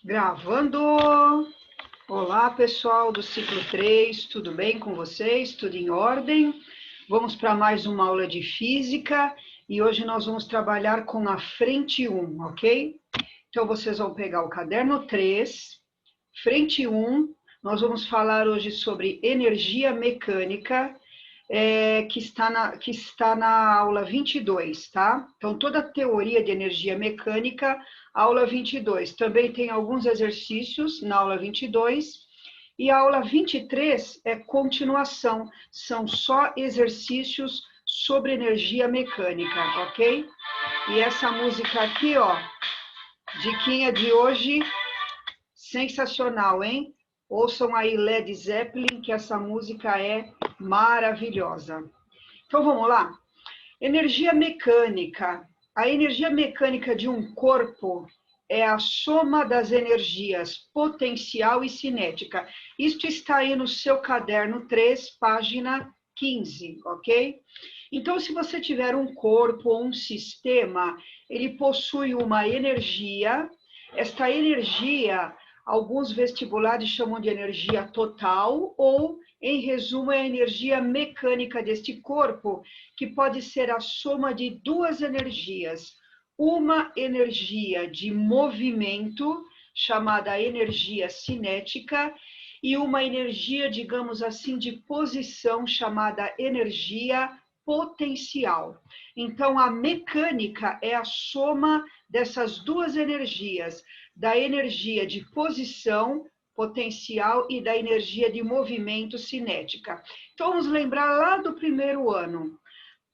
Gravando! Olá, pessoal do ciclo 3, tudo bem com vocês? Tudo em ordem? Vamos para mais uma aula de física e hoje nós vamos trabalhar com a frente 1, ok? Então, vocês vão pegar o caderno 3, frente 1, nós vamos falar hoje sobre energia mecânica, que está na aula 22, tá? Então, toda a teoria de energia mecânica, aula 22. Também tem alguns exercícios na aula 22. E a aula 23 é continuação, são só exercícios sobre energia mecânica, ok? E essa música aqui, ó, diquinha de hoje, sensacional, hein? Ouçam aí Led Zeppelin, que essa música é maravilhosa. Então, vamos lá. Energia mecânica. A energia mecânica de um corpo é a soma das energias potencial e cinética. Isto está aí no seu caderno 3, página 15, ok? Então, se você tiver um corpo ou um sistema, ele possui uma energia. Esta energia, alguns vestibulares chamam de energia total, ou, em resumo, é a energia mecânica deste corpo, que pode ser a soma de duas energias. Uma energia de movimento, chamada energia cinética, e uma energia, digamos assim, de posição, chamada energia potencial. Então, a mecânica é a soma dessas duas energias, da energia de posição potencial e da energia de movimento cinética. Então, vamos lembrar lá do primeiro ano.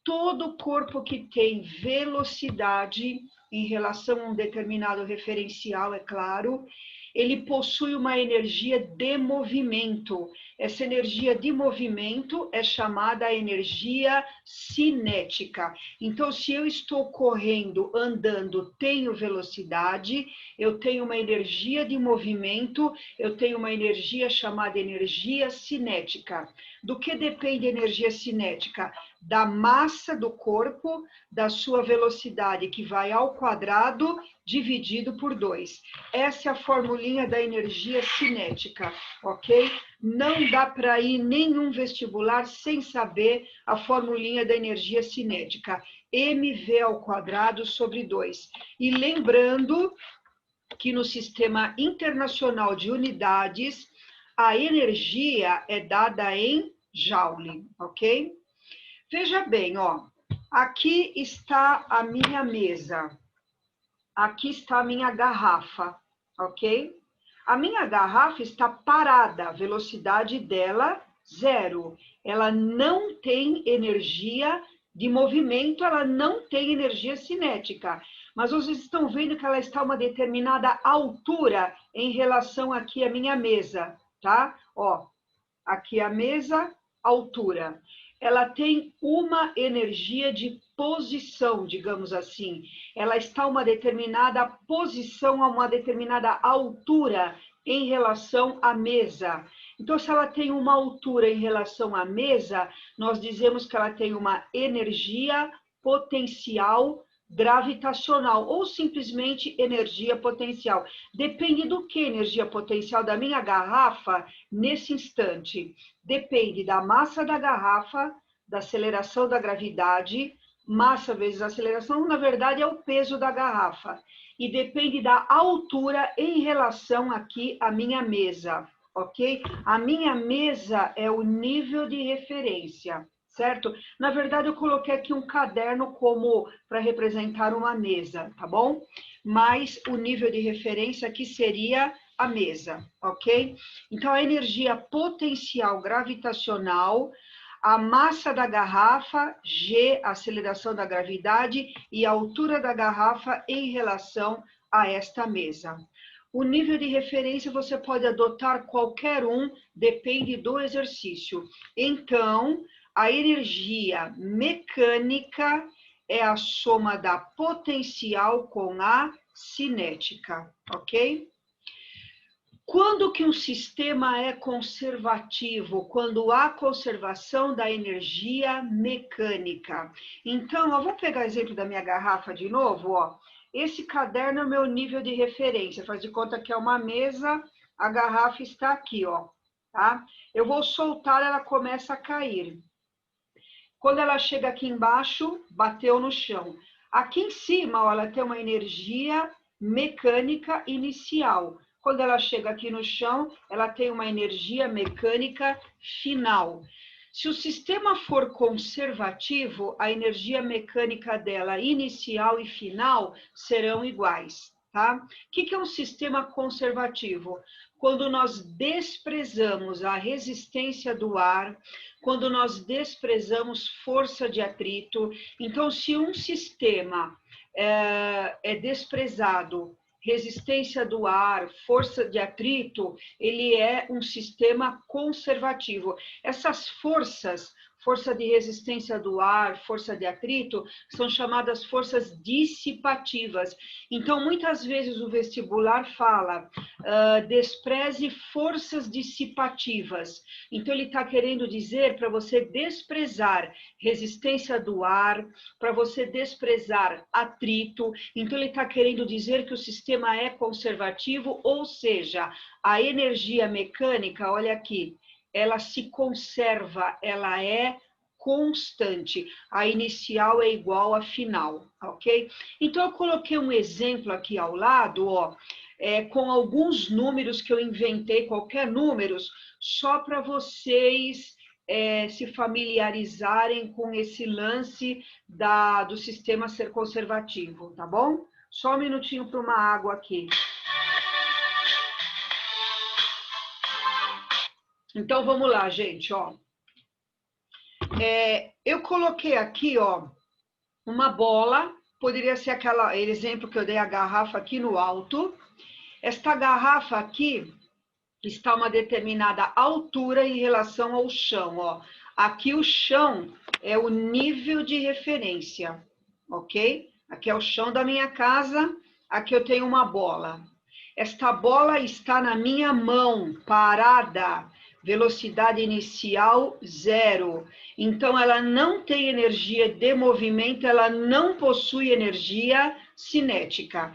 Todo corpo que tem velocidade em relação a um determinado referencial, é claro, ele possui uma energia de movimento. Essa energia de movimento é chamada energia cinética. Então, se eu estou correndo, andando, tenho velocidade, eu tenho uma energia de movimento, eu tenho uma energia chamada energia cinética. Do que depende a energia cinética? Da massa do corpo, da sua velocidade, que vai ao quadrado, dividido por 2. Essa é a formulinha da energia cinética, ok? Não dá para ir nenhum vestibular sem saber a formulinha da energia cinética. mv ao quadrado sobre 2. E lembrando que no Sistema Internacional de Unidades, a energia é dada em Joule, ok? Veja bem, ó, aqui está a minha mesa, aqui está a minha garrafa, ok? A minha garrafa está parada, a velocidade dela, 0. Ela não tem energia de movimento, ela não tem energia cinética. Mas vocês estão vendo que ela está a uma determinada altura em relação aqui à minha mesa, tá? Ó, aqui a mesa, altura. Ela tem uma energia de posição, digamos assim. Ela está a uma determinada posição, a uma determinada altura em relação à mesa. Então, se ela tem uma altura em relação à mesa, nós dizemos que ela tem uma energia potencial gravitacional, ou simplesmente energia potencial. Depende do que energia potencial da minha garrafa nesse instante. Depende da massa da garrafa, da aceleração da gravidade, massa vezes aceleração, na verdade é o peso da garrafa. E depende da altura em relação aqui à minha mesa, ok? A minha mesa é o nível de referência, certo? Na verdade, eu coloquei aqui um caderno como para representar uma mesa, tá bom? Mas o nível de referência aqui seria a mesa, ok? Então, a energia potencial gravitacional, a massa da garrafa, G, a aceleração da gravidade, e a altura da garrafa em relação a esta mesa. O nível de referência você pode adotar qualquer um, depende do exercício. Então, a energia mecânica é a soma da potencial com a cinética, ok? Quando que um sistema é conservativo? Quando há conservação da energia mecânica. Então, eu vou pegar o exemplo da minha garrafa de novo, ó. esse caderno é o meu nível de referência. Faz de conta que é uma mesa, a garrafa está aqui, ó, tá? Eu vou soltar, ela começa a cair. Quando ela chega aqui embaixo, bateu no chão. Aqui em cima, ó, ela tem uma energia mecânica inicial. Quando ela chega aqui no chão, ela tem uma energia mecânica final. Se o sistema for conservativo, a energia mecânica dela inicial e final serão iguais, tá? O que é um sistema conservativo? Quando nós desprezamos a resistência do ar, quando nós desprezamos força de atrito. Então, se um sistema é desprezado, resistência do ar, força de atrito, ele é um sistema conservativo. Essas forças, força de resistência do ar, força de atrito, são chamadas forças dissipativas. Então, muitas vezes o vestibular fala, despreze forças dissipativas. Então, ele está querendo dizer para você desprezar resistência do ar, para você desprezar atrito. Então, ele está querendo dizer que o sistema é conservativo, ou seja, a energia mecânica, olha aqui, ela se conserva, ela é constante. A inicial é igual à final, ok? Então, eu coloquei um exemplo aqui ao lado, ó, com alguns números que eu inventei, qualquer números, só para vocês se familiarizarem com esse lance do sistema ser conservativo, tá bom? Só um minutinho para uma água aqui. Então, vamos lá, gente, ó. Eu coloquei aqui, ó, uma bola, poderia ser aquele exemplo que eu dei, a garrafa aqui no alto. Esta garrafa aqui está a uma determinada altura em relação ao chão, ó. Aqui o chão é o nível de referência, ok? Aqui é o chão da minha casa, aqui eu tenho uma bola. Esta bola está na minha mão, parada, velocidade inicial 0. Então, ela não tem energia de movimento, ela não possui energia cinética.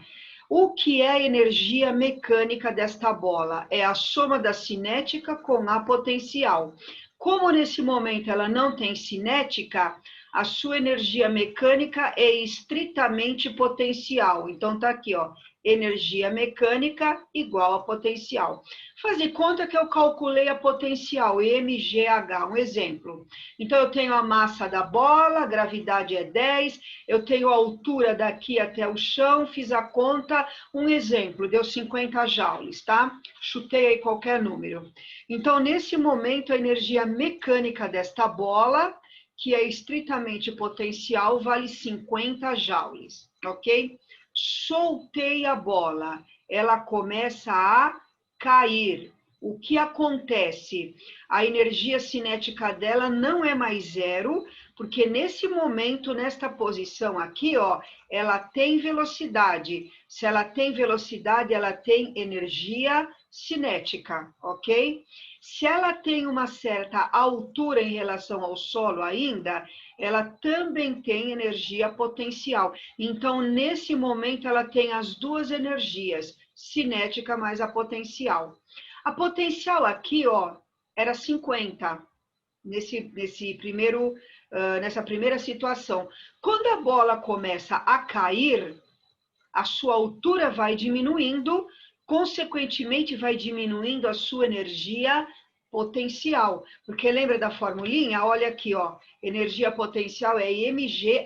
O que é a energia mecânica desta bola? É a soma da cinética com a potencial. Como nesse momento ela não tem cinética, a sua energia mecânica é estritamente potencial. Então, tá aqui, ó, energia mecânica igual a potencial. Faz de conta que eu calculei a potencial, mgh, um exemplo. Então, eu tenho a massa da bola, a gravidade é 10, eu tenho a altura daqui até o chão, fiz a conta, um exemplo, deu 50 joules, tá? Chutei aí qualquer número. Então, nesse momento, a energia mecânica desta bola, que é estritamente potencial, vale 50 joules, ok? Soltei a bola, ela começa a cair. O que acontece? A energia cinética dela não é mais 0, porque nesse momento, nesta posição aqui, ó, ela tem velocidade. Se ela tem velocidade, ela tem energia cinética, ok? Se ela tem uma certa altura em relação ao solo ainda, ela também tem energia potencial. Então, nesse momento, ela tem as duas energias, cinética mais a potencial. A potencial aqui, ó, era 50, nessa primeira situação. Quando a bola começa a cair, a sua altura vai diminuindo, consequentemente vai diminuindo a sua energia potencial. Porque lembra da formulinha? Olha aqui, ó, energia potencial é mgh.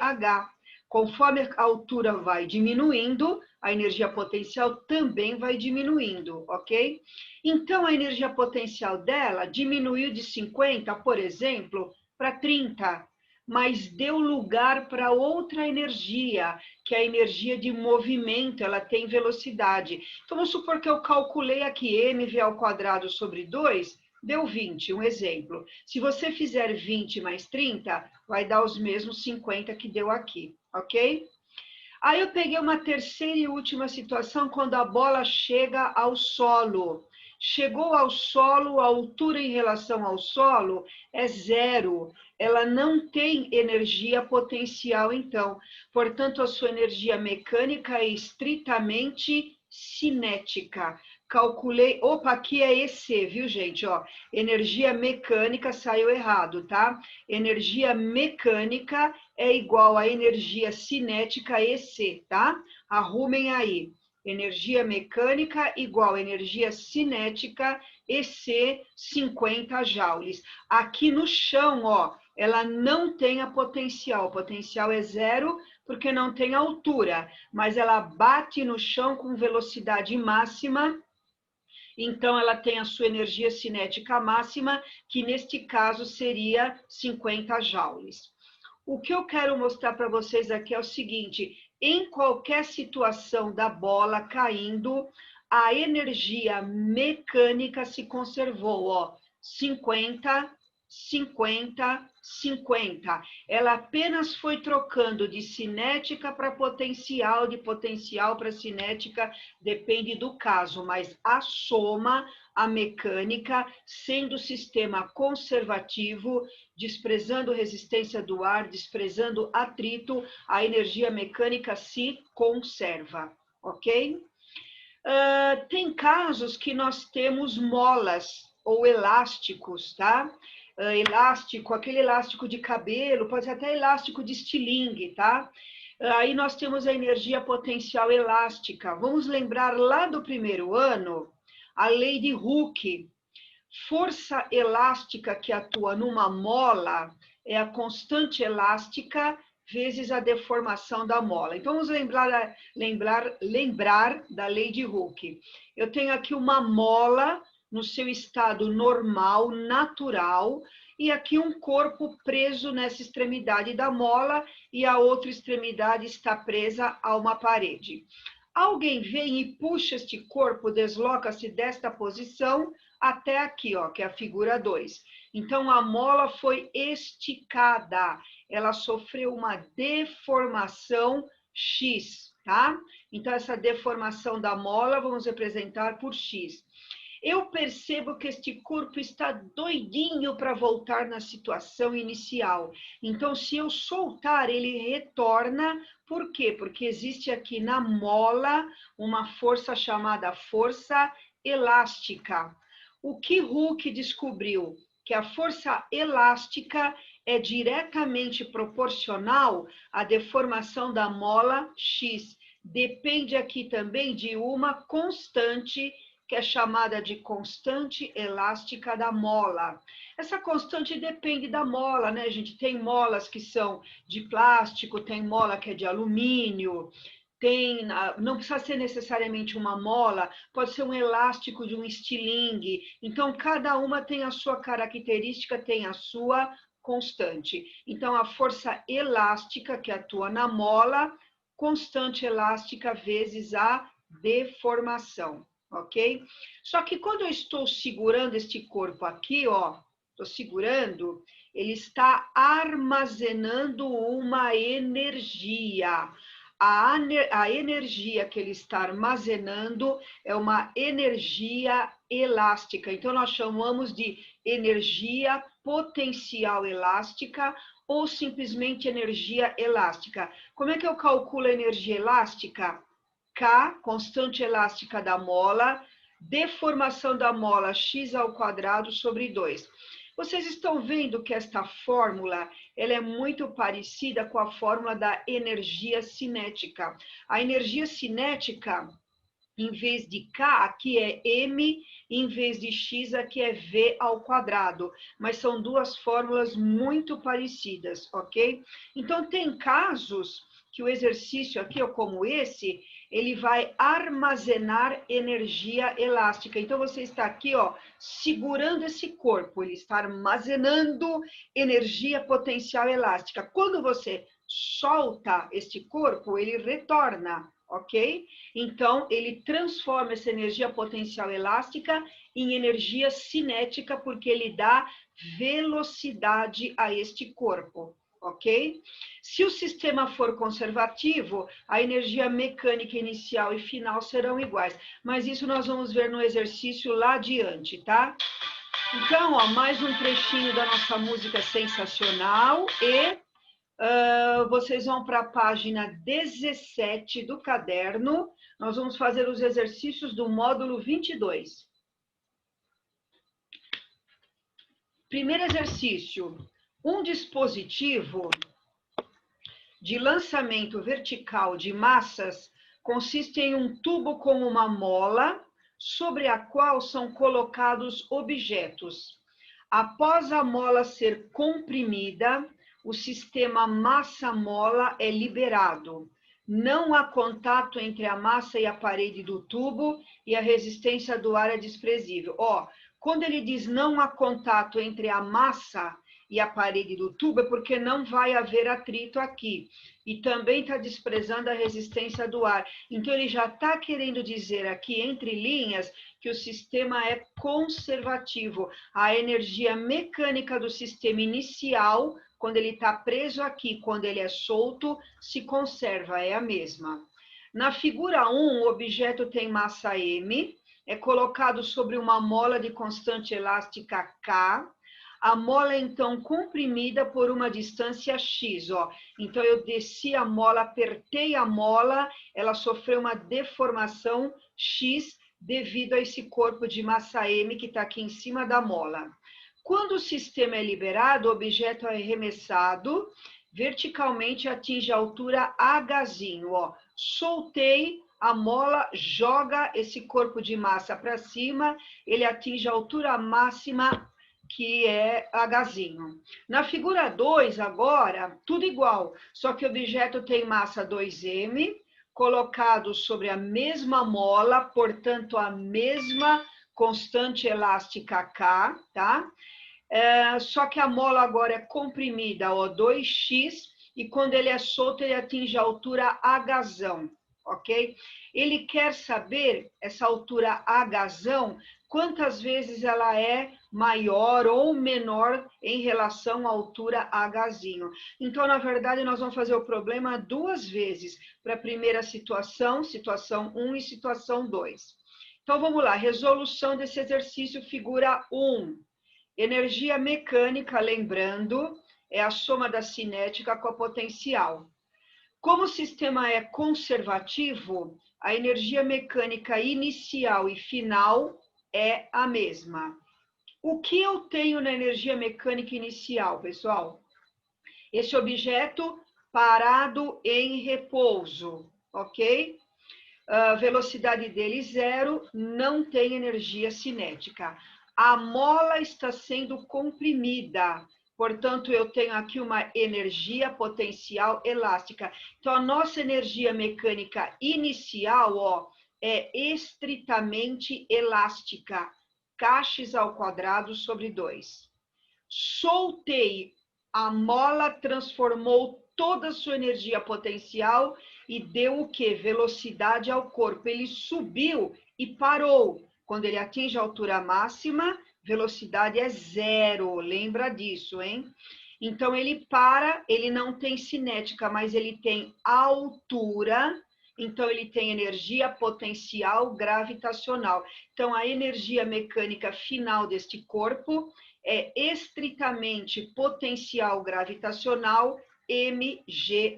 Conforme a altura vai diminuindo, a energia potencial também vai diminuindo, ok? Então, a energia potencial dela diminuiu de 50, por exemplo, para 30, mas deu lugar para outra energia, que é a energia de movimento, ela tem velocidade. Então, vamos supor que eu calculei aqui mv ao quadrado sobre 2, deu 20, um exemplo. Se você fizer 20 mais 30, vai dar os mesmos 50 que deu aqui, ok? Aí eu peguei uma terceira e última situação, quando a bola chega ao solo. Chegou ao solo, a altura em relação ao solo é zero. Ela não tem energia potencial, então. Portanto, a sua energia mecânica é estritamente cinética. Calculei... Opa, aqui é EC, viu, gente? Ó, energia mecânica saiu errado, tá? Energia mecânica é igual a energia cinética EC, tá? Arrumem aí. Energia mecânica igual a energia cinética EC 50 joules. Aqui no chão, ó, ela não tem a potencial. O potencial é zero porque não tem altura, mas ela bate no chão com velocidade máxima. Então, ela tem a sua energia cinética máxima, que neste caso seria 50 joules. O que eu quero mostrar para vocês aqui é o seguinte: em qualquer situação da bola caindo, a energia mecânica se conservou, ó, 50, 50, 50. Ela apenas foi trocando de cinética para potencial, de potencial para cinética, depende do caso, mas a soma, a mecânica, sendo o sistema conservativo, desprezando resistência do ar, desprezando atrito, a energia mecânica se conserva, ok? Tem casos que nós temos molas ou elásticos, tá? Elástico, aquele elástico de cabelo, pode ser até elástico de estilingue, tá? Aí nós temos a energia potencial elástica. Vamos lembrar lá do primeiro ano, a lei de Hooke. Força elástica que atua numa mola é a constante elástica vezes a deformação da mola. Então, vamos lembrar da lei de Hooke. Eu tenho aqui uma mola no seu estado normal, natural, e aqui um corpo preso nessa extremidade da mola e a outra extremidade está presa a uma parede. Alguém vem e puxa este corpo, desloca-se desta posição até aqui, ó, que é a figura 2. Então, a mola foi esticada, ela sofreu uma deformação X, tá? Então, essa deformação da mola vamos representar por X. Eu percebo que este corpo está doidinho para voltar na situação inicial. Então, se eu soltar, ele retorna. Por quê? Porque existe aqui na mola uma força chamada força elástica. O que Hooke descobriu? Que a força elástica é diretamente proporcional à deformação da mola X. Depende aqui também de uma constante que é chamada de constante elástica da mola. Essa constante depende da mola, né, gente? Tem molas que são de plástico, tem mola que é de alumínio, não precisa ser necessariamente uma mola, pode ser um elástico de um estilingue. Então, cada uma tem a sua característica, tem a sua constante. Então, a força elástica que atua na mola, constante elástica vezes a deformação. Ok? Só que quando eu estou segurando este corpo aqui, ó, estou segurando, ele está armazenando uma energia. A energia que ele está armazenando é uma energia elástica. Então, nós chamamos de energia potencial elástica ou simplesmente energia elástica. Como é que eu calculo a energia elástica? K, constante elástica da mola, deformação da mola x ao quadrado sobre 2. Vocês estão vendo que esta fórmula ela é muito parecida com a fórmula da energia cinética. A energia cinética, em vez de K, aqui é M, em vez de X, aqui é V ao quadrado. Mas são duas fórmulas muito parecidas, ok? Então, tem casos que o exercício aqui, como esse, ele vai armazenar energia elástica. Então, você está aqui, ó, segurando esse corpo, ele está armazenando energia potencial elástica. Quando você solta este corpo, ele retorna, ok? Então, ele transforma essa energia potencial elástica em energia cinética, porque ele dá velocidade a este corpo, ok? Se o sistema for conservativo, a energia mecânica inicial e final serão iguais. Mas isso nós vamos ver no exercício lá adiante, tá? Então, ó, mais um trechinho da nossa música sensacional e vocês vão para a página 17 do caderno. Nós vamos fazer os exercícios do módulo 22. Primeiro exercício. Um dispositivo de lançamento vertical de massas consiste em um tubo com uma mola sobre a qual são colocados objetos. Após a mola ser comprimida, o sistema massa-mola é liberado. Não há contato entre a massa e a parede do tubo e a resistência do ar é desprezível. Ó, quando ele diz não há contato entre a massa e a parede do tubo, é porque não vai haver atrito aqui. E também está desprezando a resistência do ar. Então, ele já está querendo dizer aqui, entre linhas, que o sistema é conservativo. A energia mecânica do sistema inicial, quando ele está preso aqui, quando ele é solto, se conserva, é a mesma. Na figura 1, o objeto tem massa M, é colocado sobre uma mola de constante elástica K. A mola é, então, comprimida por uma distância X, ó. Então, eu desci a mola, apertei a mola, ela sofreu uma deformação X devido a esse corpo de massa M que está aqui em cima da mola. Quando o sistema é liberado, o objeto é arremessado verticalmente, atinge a altura Hzinho, ó. Soltei a mola, joga esse corpo de massa para cima, ele atinge a altura máxima, que é Hzinho. Na figura 2, agora, tudo igual, só que o objeto tem massa 2m, colocado sobre a mesma mola, portanto, a mesma constante elástica K, tá? Só que a mola agora é comprimida, ó, 2x, e quando ele é solto, ele atinge a altura Hzão, ok? Ele quer saber, essa altura Hzão, quantas vezes ela é maior ou menor em relação à altura Hzinho. Então, na verdade, nós vamos fazer o problema duas vezes, para a primeira situação, situação 1 e situação 2. Então, vamos lá, resolução desse exercício, figura 1. Energia mecânica, lembrando, é a soma da cinética com a potencial. Como o sistema é conservativo, a energia mecânica inicial e final é a mesma. O que eu tenho na energia mecânica inicial, pessoal? Esse objeto parado em repouso, ok? A velocidade dele 0, não tem energia cinética. A mola está sendo comprimida, portanto, eu tenho aqui uma energia potencial elástica. Então, a nossa energia mecânica inicial, ó, é estritamente elástica, kx² sobre 2. Soltei, a mola transformou toda a sua energia potencial e deu o quê? Velocidade ao corpo. Ele subiu e parou. Quando ele atinge a altura máxima, velocidade é 0. Lembra disso, hein? Então, ele para, ele não tem cinética, mas ele tem altura. Então, ele tem energia potencial gravitacional. Então, a energia mecânica final deste corpo é estritamente potencial gravitacional mgh.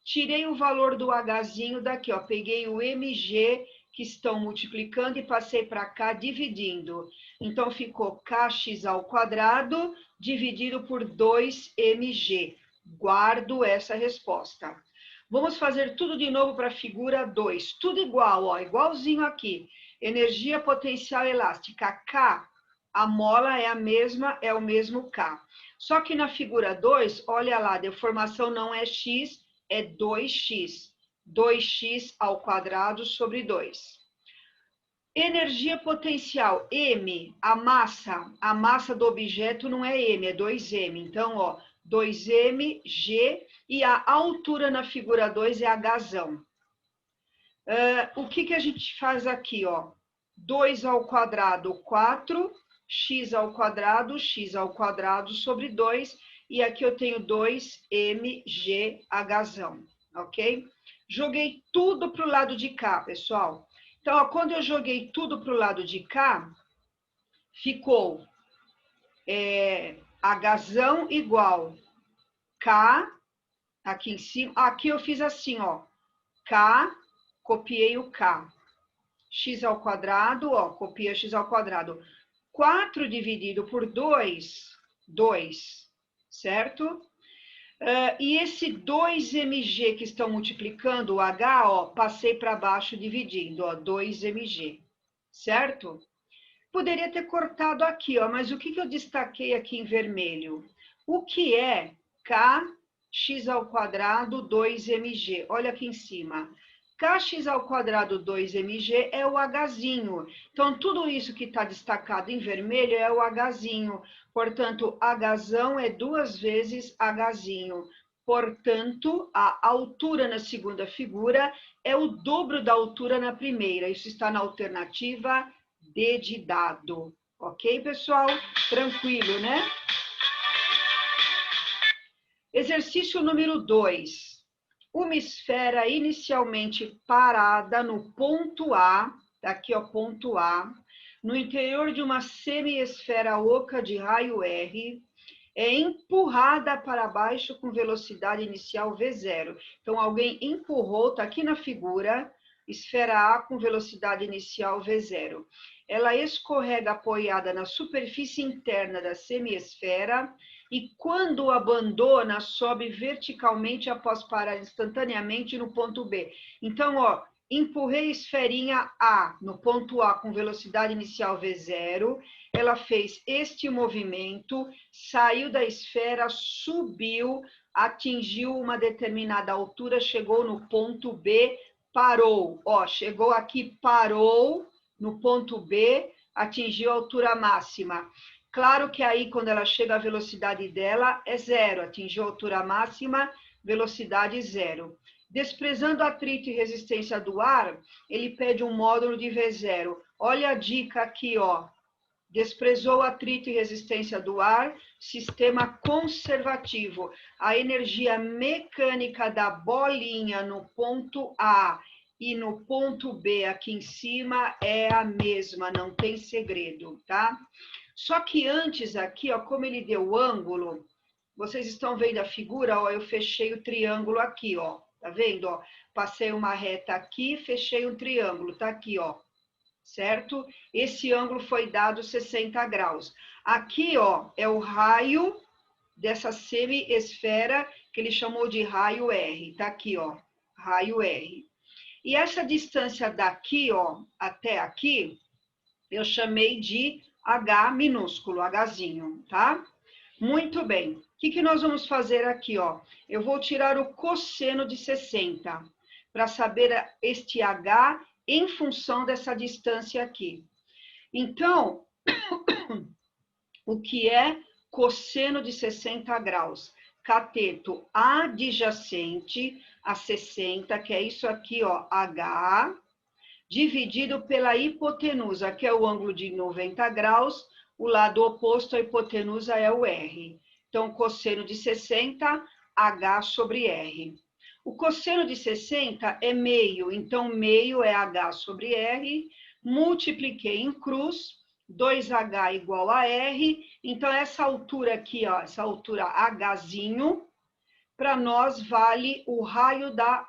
Tirei o valor do Hzinho daqui, ó, peguei o mg que estão multiplicando e passei para cá dividindo. Então, ficou kx² dividido por 2mg. Guardo essa resposta. Vamos fazer tudo de novo para a figura 2. Tudo igual, ó, igualzinho aqui. Energia potencial elástica, K. A mola é a mesma, é o mesmo K. Só que na figura 2, olha lá, a deformação não é x, é 2x. 2x² sobre 2. Energia potencial, M, a massa do objeto não é M, é 2m. Então, ó, 2mg, e a altura na figura 2 é Hzão. O que a gente faz aqui, ó? 2², 4, x² sobre 2, e aqui eu tenho 2mghzão, ok? Joguei tudo para o lado de cá, pessoal. Então, ó, quando eu joguei tudo para o lado de cá, ficou Hzão igual K, aqui em cima. Aqui eu fiz assim, ó. K, copiei o K. X ao quadrado, ó, copia x ao quadrado. 4 dividido por 2, 2, certo? E esse 2mg que estão multiplicando o H, ó, passei para baixo dividindo, ó, 2mg, certo? Poderia ter cortado aqui, ó, mas o que eu destaquei aqui em vermelho? O que é kx ao quadrado 2mg? Olha aqui em cima. Kx ao quadrado 2mg é o Hzinho. Então, tudo isso que está destacado em vermelho é o Hzinho. Portanto, Hzão é 2 vezes Hzinho. Portanto, a altura na segunda figura é o dobro da altura na primeira. Isso está na alternativa D de dado. Ok, pessoal? Tranquilo, né? Exercício número 2. Uma esfera inicialmente parada no ponto A, aqui ó, ponto A, no interior de uma semi-esfera oca de raio R, é empurrada para baixo com velocidade inicial V0. Então, alguém empurrou, está aqui na figura, esfera A com velocidade inicial V0. Ela escorrega apoiada na superfície interna da semi-esfera e, quando abandona, sobe verticalmente após parar instantaneamente no ponto B. Então, ó, empurrei a esferinha A no ponto A com velocidade inicial V0, ela fez este movimento, saiu da esfera, subiu, atingiu uma determinada altura, chegou no ponto B, parou. Ó, chegou aqui, parou no ponto B, atingiu a altura máxima. Claro que aí, quando ela chega, a velocidade dela é 0, atingiu a altura máxima, velocidade 0. Desprezando atrito e resistência do ar, ele pede um módulo de V0. Olha a dica aqui, ó. Desprezou atrito e resistência do ar, sistema conservativo. A energia mecânica da bolinha no ponto A e no ponto B aqui em cima é a mesma, não tem segredo, tá? Só que antes aqui, ó, como ele deu ângulo, vocês estão vendo a figura, ó, eu fechei o triângulo aqui, ó, tá vendo, ó? Passei uma reta aqui, fechei um triângulo, tá aqui, ó, certo? Esse ângulo foi dado 60 graus. Aqui, ó, é o raio dessa semi-esfera que ele chamou de raio R, tá aqui, ó, raio R. E essa distância daqui, ó, até aqui, eu chamei de H minúsculo, Hzinho, tá? Muito bem. O que nós vamos fazer aqui, ó? Eu vou tirar o cosseno de 60 para saber este H em função dessa distância aqui. Então, o que é cosseno de 60 graus? Cateto adjacente a 60, que é isso aqui, ó, H, dividido pela hipotenusa, que é o ângulo de 90 graus, o lado oposto à hipotenusa é o R. Então, cosseno de 60, H sobre R. O cosseno de 60 é meio, então meio é H sobre R, multipliquei em cruz, 2H igual a R, então essa altura aqui, ó, essa altura Hzinho, para nós vale o raio da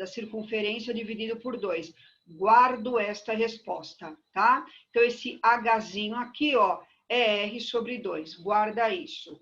circunferência dividido por 2. Guardo esta resposta, tá? Então, esse Hzinho aqui, ó, é R sobre 2. Guarda isso.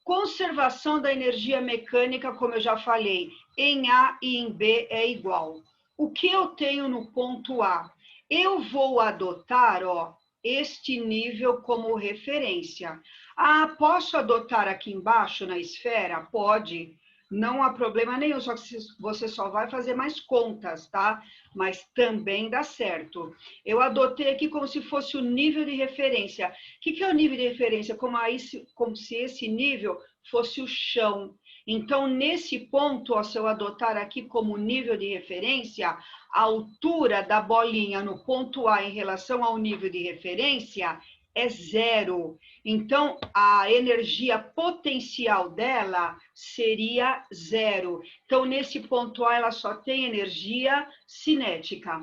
Conservação da energia mecânica, como eu já falei, em A e em B é igual. O que eu tenho no ponto A? Eu vou adotar, ó, este nível como referência. Ah, posso adotar aqui embaixo na esfera? Pode, não há problema nenhum, só que você só vai fazer mais contas, tá? Mas também dá certo. Eu adotei aqui como se fosse o nível de referência. O que é o nível de referência? Como se esse nível fosse o chão. Então, nesse ponto, ó, se eu adotar aqui como nível de referência, a altura da bolinha no ponto A em relação ao nível de referência é zero. Então, a energia potencial dela seria zero. Então, nesse ponto A, ela só tem energia cinética.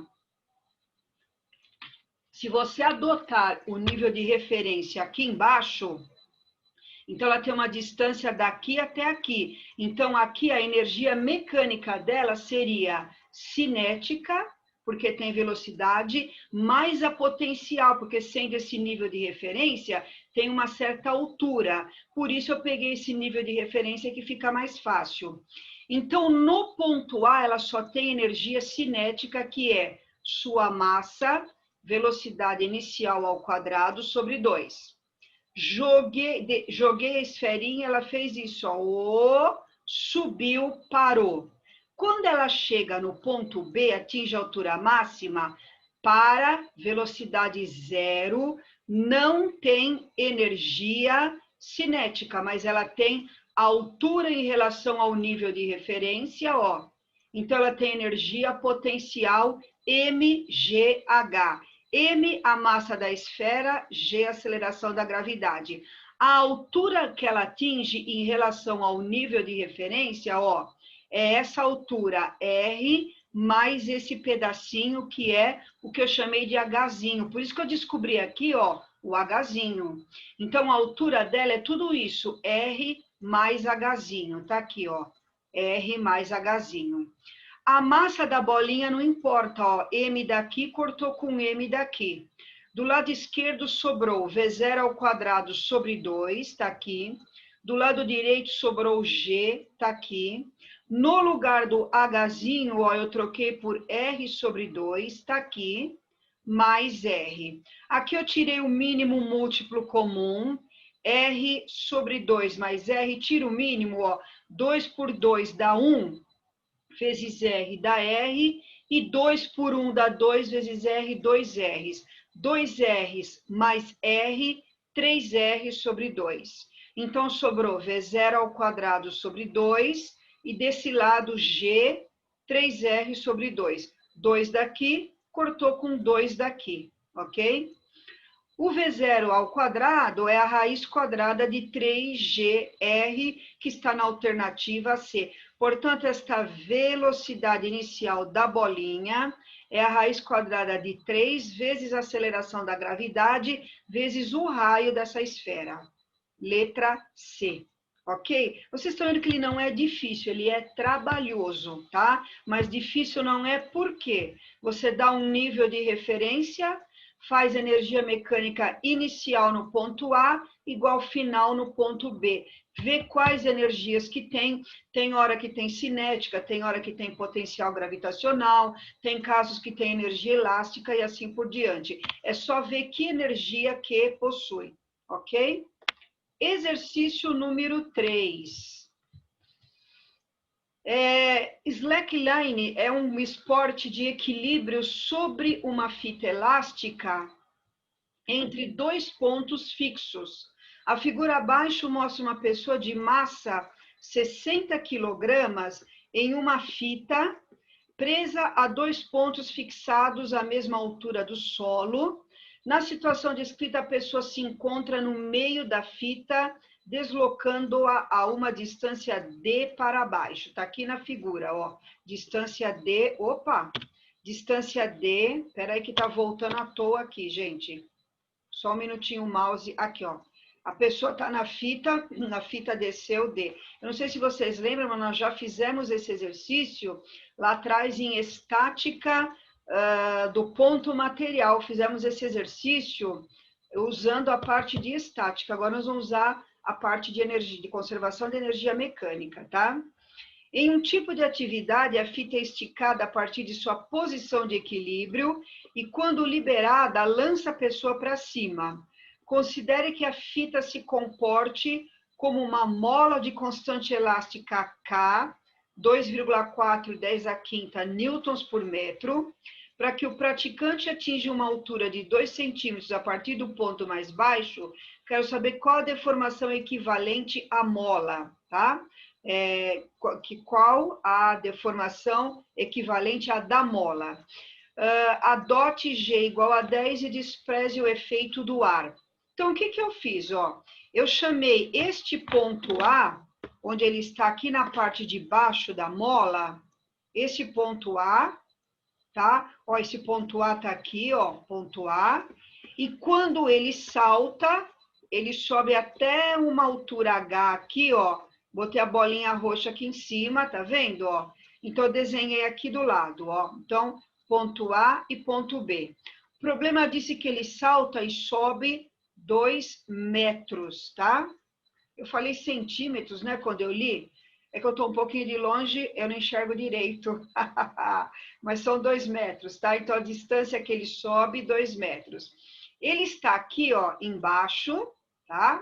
Se você adotar o nível de referência aqui embaixo, então ela tem uma distância daqui até aqui. Então, aqui a energia mecânica dela seria cinética, porque tem velocidade, mais a potencial, porque sendo esse nível de referência, tem uma certa altura. Por isso eu peguei esse nível de referência que fica mais fácil. Então, no ponto A, ela só tem energia cinética, que é sua massa, velocidade inicial ao quadrado, sobre 2. Joguei a esferinha, ela fez isso, ó, subiu, parou. Quando ela chega no ponto B, atinge a altura máxima, para, velocidade zero, não tem energia cinética, mas ela tem altura em relação ao nível de referência, ó. Então, ela tem energia potencial mgh. M, a massa da esfera, G, a aceleração da gravidade. A altura que ela atinge em relação ao nível de referência, ó, é essa altura R mais esse pedacinho que é o que eu chamei de Hzinho. Por isso que eu descobri aqui, ó, o Hzinho. Então, a altura dela é tudo isso, R mais Hzinho. Tá aqui, ó, R mais Hzinho. A massa da bolinha não importa, ó, M daqui cortou com M daqui. Do lado esquerdo sobrou V0 ao quadrado sobre 2, tá aqui. Do lado direito sobrou G, tá aqui. No lugar do Hzinho, ó, eu troquei por R sobre 2, tá aqui, mais R. Aqui eu tirei o mínimo múltiplo comum, R sobre 2 mais R, tiro o mínimo, ó, 2 por 2 dá 1, vezes R dá R, e 2 por 1 dá 2 vezes R, 2 R's. 2 R's mais R, 3 R sobre 2. Então, sobrou V0 ao quadrado sobre 2, e desse lado G, 3R sobre 2. 2 daqui, cortou com 2 daqui, ok? O V0 ao quadrado é a raiz quadrada de 3GR, que está na alternativa C. Portanto, esta velocidade inicial da bolinha é a raiz quadrada de 3 vezes a aceleração da gravidade, vezes o raio dessa esfera. Letra C. Ok? Vocês estão vendo que ele não é difícil, ele é trabalhoso, tá? Mas difícil não é porque você dá um nível de referência, faz energia mecânica inicial no ponto A, igual final no ponto B. Vê quais energias que tem. Tem hora que tem cinética, tem hora que tem potencial gravitacional, tem casos que tem energia elástica e assim por diante. É só ver que energia que possui, ok? Exercício número 3. Slackline é um esporte de equilíbrio sobre uma fita elástica entre 2 pontos fixos. A figura abaixo mostra uma pessoa de massa 60 quilogramas em uma fita presa a 2 pontos fixados à mesma altura do solo. Na situação descrita, a pessoa se encontra no meio da fita, deslocando-a a uma distância D para baixo. Está aqui na figura, ó. Distância D, opa! Distância D, peraí que tá voltando à toa aqui, gente. Só um minutinho o mouse, aqui, ó. A pessoa está na fita desceu D. Eu não sei se vocês lembram, mas nós já fizemos esse exercício lá atrás em estática do ponto material. Fizemos esse exercício usando a parte de estática. Agora nós vamos usar a parte de energia, de conservação de energia mecânica, tá? Em um tipo de atividade, a fita é esticada a partir de sua posição de equilíbrio e, quando liberada, lança a pessoa para cima. Considere que a fita se comporte como uma mola de constante elástica K, 2,4 10 a quinta newtons por metro. Para que o praticante atinja uma altura de 2 centímetros a partir do ponto mais baixo, quero saber qual a deformação equivalente à mola, tá? Qual a deformação equivalente à da mola. Adote G igual a 10 e despreze o efeito do ar. Então, o que que eu fiz? Ó, eu chamei este ponto A, onde ele está aqui na parte de baixo da mola, esse ponto A, tá? Ó, esse ponto A tá aqui, ó, ponto A. E quando ele salta, ele sobe até uma altura H aqui, ó. Botei a bolinha roxa aqui em cima, tá vendo, ó? Então, eu desenhei aqui do lado, ó. Então, ponto A e ponto B. O problema disse que ele salta e sobe 2 metros, tá? Eu falei centímetros, né, quando eu li. É que eu estou um pouquinho de longe, eu não enxergo direito. Mas são 2 metros, tá? Então, a distância que ele sobe, 2 metros. Ele está aqui, ó, embaixo, tá?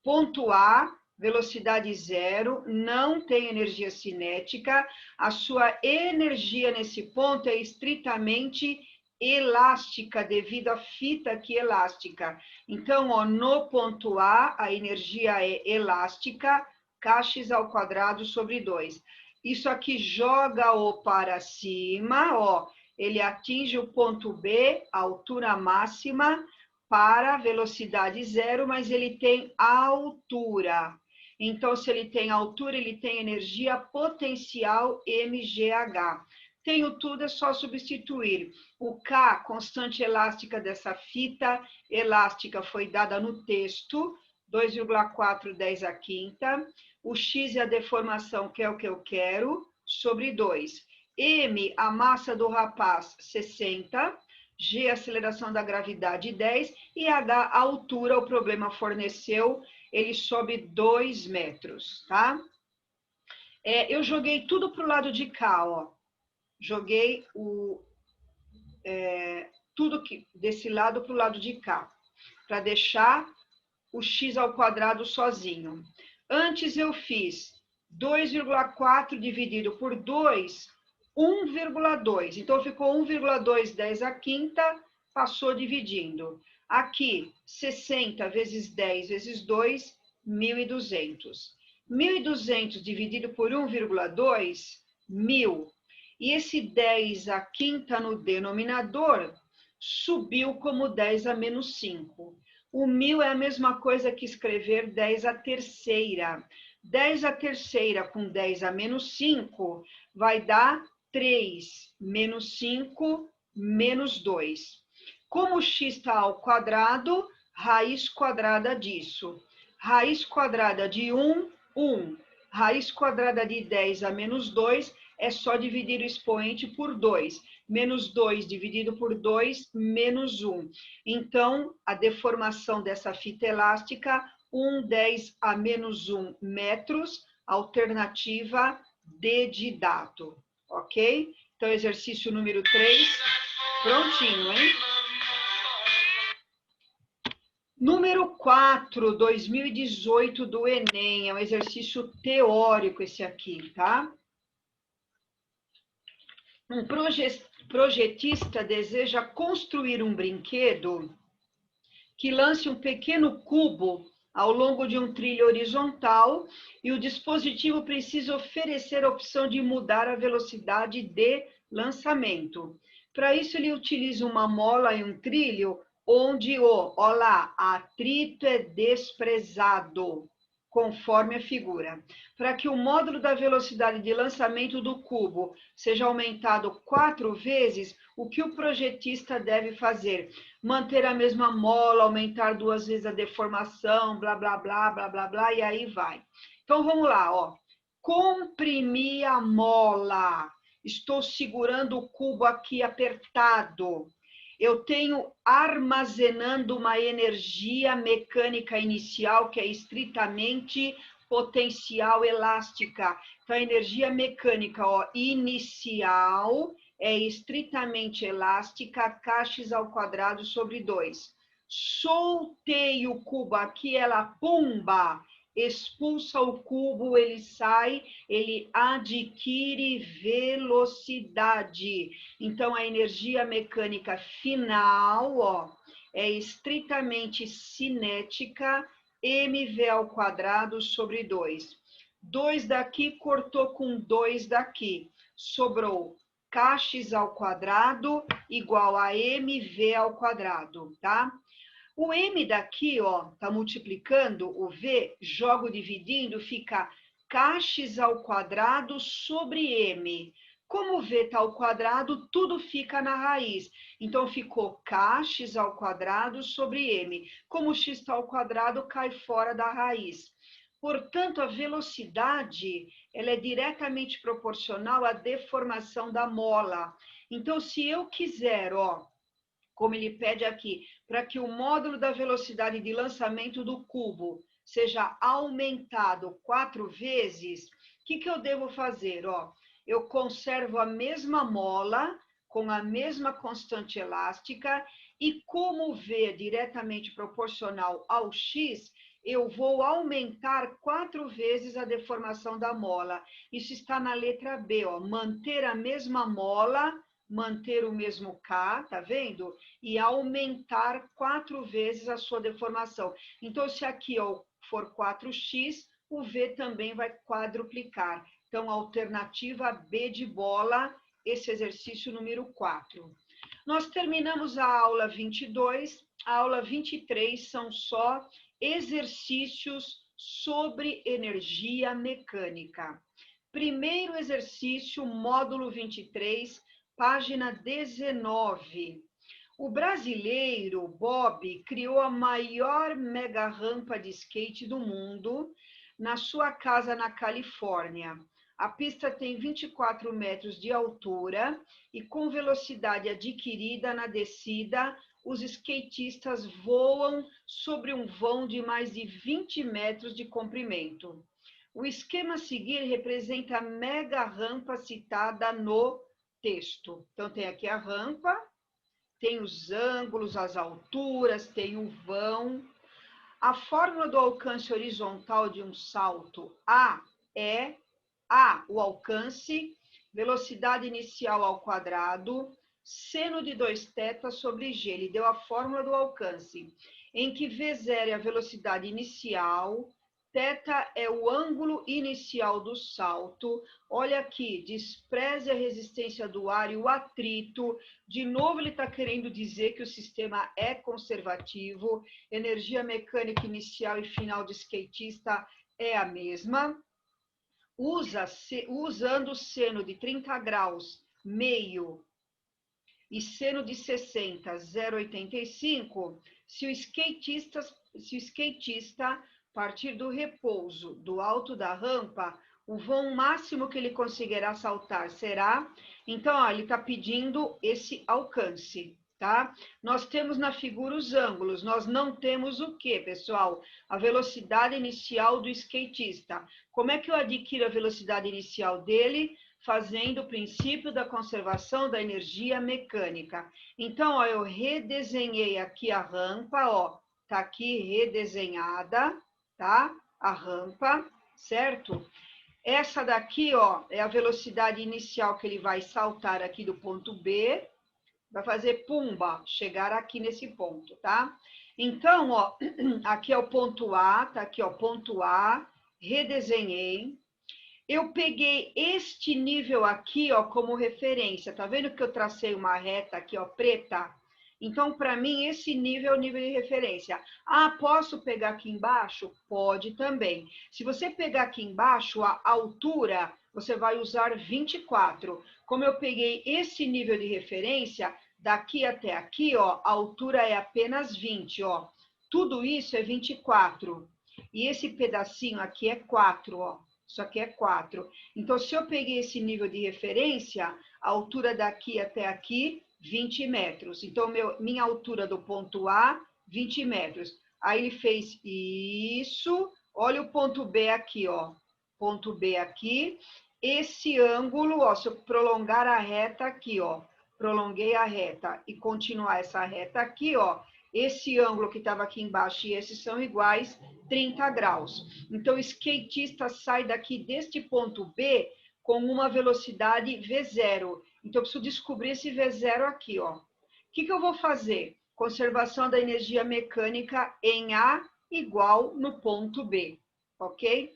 Ponto A, velocidade zero, não tem energia cinética. A sua energia nesse ponto é estritamente elástica, devido à fita aqui elástica. Então, ó, no ponto A, a energia é elástica, kx ao quadrado sobre 2. Isso aqui joga-o para cima, ó, ele atinge o ponto B, a altura máxima, para velocidade zero, mas ele tem altura. Então, se ele tem altura, ele tem energia potencial mgh. Tenho tudo, é só substituir. O K, constante elástica dessa fita elástica, foi dada no texto, 2,4 10 a quinta. O X é a deformação, que é o que eu quero, sobre 2. M, a massa do rapaz, 60. G, a aceleração da gravidade, 10. E H, a altura, o problema forneceu, ele sobe 2 metros, tá? Eu joguei tudo para o lado de cá, ó. Joguei tudo desse lado para o lado de cá, para deixar o x ao quadrado sozinho. Antes eu fiz 2,4 dividido por 2, 1,2. Então, ficou 1,2 10 a quinta, passou dividindo. Aqui, 60 vezes 10 vezes 2, 1.200. 1.200 dividido por 1,2, 1.000. E esse 10 a quinta no denominador subiu como 10 a menos 5. O 1.000 é a mesma coisa que escrever 10 a terceira. 10 a terceira com 10 a menos 5 vai dar 3 menos 5 menos 2. Como o x está ao quadrado, raiz quadrada disso. Raiz quadrada de 1, 1. Raiz quadrada de 10 a menos 2 é só dividir o expoente por 2. Menos 2 dividido por 2, menos 1. Então, a deformação dessa fita elástica, 1, 10 a menos 1 metros, alternativa D de dado, ok? Então, exercício número 3, prontinho, hein? Número 4, 2018 do Enem, é um exercício teórico esse aqui, tá? Um projetista deseja construir um brinquedo que lance um pequeno cubo ao longo de um trilho horizontal e o dispositivo precisa oferecer a opção de mudar a velocidade de lançamento. Para isso, ele utiliza uma mola e um trilho onde ó lá, atrito é desprezado, conforme a figura. Para que o módulo da velocidade de lançamento do cubo seja aumentado 4 vezes, o que o projetista deve fazer? Manter a mesma mola, aumentar 2 vezes a deformação, blá, blá, blá, blá, blá, blá, e aí vai. Então, vamos lá, ó. Comprimir a mola. Estou segurando o cubo aqui apertado. Eu tenho armazenando uma energia mecânica inicial que é estritamente potencial elástica. Então, a energia mecânica, ó, inicial é estritamente elástica, kx ao quadrado sobre 2. Soltei o cubo aqui, ela pumba, expulsa o cubo, ele sai, ele adquire velocidade. Então, a energia mecânica final, ó, é estritamente cinética, mv ao quadrado sobre 2. 2 daqui cortou com 2 daqui. Sobrou kx ao quadrado igual a mv ao quadrado, tá? O M daqui, ó, tá multiplicando o V, jogo dividindo, fica kx ao quadrado sobre M. Como o V está ao quadrado, tudo fica na raiz. Então, ficou kx ao quadrado sobre M. Como x está ao quadrado, cai fora da raiz. Portanto, a velocidade ela é diretamente proporcional à deformação da mola. Então, se eu quiser, ó, como ele pede aqui, para que o módulo da velocidade de lançamento do cubo seja aumentado 4 vezes, o que eu devo fazer? Ó, eu conservo a mesma mola com a mesma constante elástica e como o V é diretamente proporcional ao x, eu vou aumentar 4 vezes a deformação da mola. Isso está na letra B, ó, manter a mesma mola, manter o mesmo K, tá vendo? E aumentar 4 vezes a sua deformação. Então, se aqui ó, for 4x, o V também vai quadruplicar. Então, alternativa B de bola, esse exercício número 4. Nós terminamos a aula 22, a aula 23 são só exercícios sobre energia mecânica. Primeiro exercício, módulo 23, página 19. O brasileiro Bob criou a maior mega rampa de skate do mundo na sua casa na Califórnia. A pista tem 24 metros de altura e com velocidade adquirida na descida, os skatistas voam sobre um vão de mais de 20 metros de comprimento. O esquema a seguir representa a mega rampa citada no texto. Então, tem aqui a rampa, tem os ângulos, as alturas, tem o vão. A fórmula do alcance horizontal de um salto A é A, o alcance, velocidade inicial ao quadrado, seno de 2θ sobre G. Ele deu a fórmula do alcance, em que V0 é a velocidade inicial, θ é o ângulo inicial do salto. Olha aqui, despreze a resistência do ar e o atrito. De novo, ele está querendo dizer que o sistema é conservativo. Energia mecânica inicial e final do skatista é a mesma. Usando seno de 30 graus, meio, e seno de 60, 0,85, se o skatista partir do repouso do alto da rampa, o vão máximo que ele conseguirá saltar será... Então, ó, ele está pedindo esse alcance, tá? Nós temos na figura os ângulos, nós não temos o quê, pessoal? A velocidade inicial do skatista. Como é que eu adquiro a velocidade inicial dele? Fazendo o princípio da conservação da energia mecânica. Então, ó, eu redesenhei aqui a rampa, ó, tá aqui redesenhada, tá? A rampa, certo? Essa daqui, ó, é a velocidade inicial que ele vai saltar aqui do ponto B, vai fazer pumba, chegar aqui nesse ponto, tá? Então, ó, aqui é o ponto A, tá aqui, ó, ponto A, redesenhei. Eu peguei este nível aqui, ó, como referência. Tá vendo que eu tracei uma reta aqui, ó, preta? Então, para mim, esse nível é o nível de referência. Ah, posso pegar aqui embaixo? Pode também. Se você pegar aqui embaixo, a altura, você vai usar 24. Como eu peguei esse nível de referência, daqui até aqui, ó, a altura é apenas 20, ó. Tudo isso é 24. E esse pedacinho aqui é 4, ó. Isso aqui é 4. Então, se eu peguei esse nível de referência, a altura daqui até aqui, 20 metros. Então, minha altura do ponto A, 20 metros. Aí ele fez isso. Olha o ponto B aqui, ó. Ponto B aqui. Esse ângulo, ó, se eu prolongar a reta aqui, ó. Prolonguei a reta e continuar essa reta aqui, ó. Esse ângulo que estava aqui embaixo e esses são iguais, 30 graus. Então, o skatista sai daqui deste ponto B com uma velocidade V0. Então, eu preciso descobrir esse V0 aqui, ó. O que eu vou fazer? Conservação da energia mecânica em A igual no ponto B, ok?